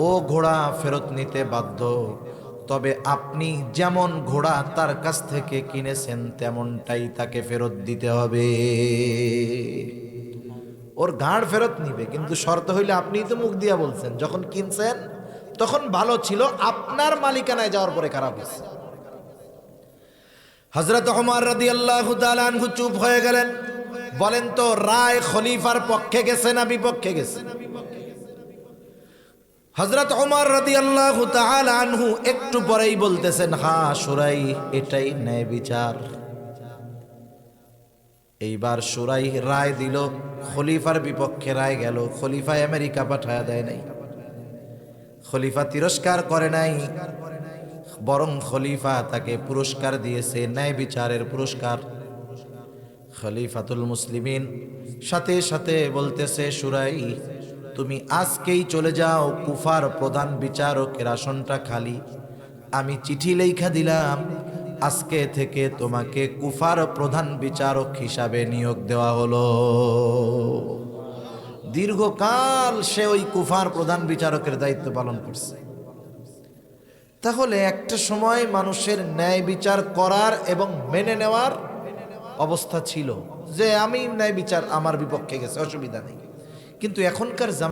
S1: ও ঘোড়া ফেরত নিতে বাধ্য, তবে আপনি যেমন ঘোড়া তার কাছ থেকে কিনেছেন তেমনটাই তাকে ফেরত দিতে হবে। ওর ঘাড় ফেরত নিবে, কিন্তু শর্ত হইলে, আপনিই তো মুখ দিয়া বলছেন যখন কিনছেন তখন ভালো ছিল, আপনার মালিকানায় যাওয়ার পরে খারাপ হয়েছে। হযরত ওমর রাদিয়াল্লাহু তাআলা আনহু চুপ হয়ে গেলেন। বলেন তো, রায় খলিফার পক্ষে গেছে না বিপক্ষে গেছে? হযরত ওমর রাদিয়াল্লাহু তাআলা আনহু একটু পরেই বলতেছেন, হ্যাঁ শুরাইহ, এটাই ন্যায় বিচার। এইবার শুরাইহ রায় দিল, খলিফার বিপক্ষে রায় গেল। খলিফা আমেরিকা পাঠায়া দেয় নাই, খলিফা তিরস্কার করে নাই, বরং খলিফা তাকে পুরস্কার দিয়েছে, ন্যায় বিচারের পুরস্কার। খলিফাতুল মুসলিমিন সাথে সাথে বলতেছে, শুরাইহ তুমি আজকেই চলে যাও, কুফার প্রধান বিচারকের আসনটা খালি, আমি চিঠি লেখা দিলাম, আজকে থেকে তোমাকে কুফার প্রধান বিচারক হিসাবে নিয়োগ দেওয়া হলো। দীর্ঘকাল সে ওই কুফার প্রধান বিচারকের দায়িত্ব পালন করছে। তাহলে একটা সময় মানুষের ন্যায় বিচার করার এবং মেনে নেওয়ার অবস্থা ছিল, যে আমি ন্যায় বিচার আমার বিপক্ষে গেছে, অসুবিধা নেই। কিন্তু এখনকার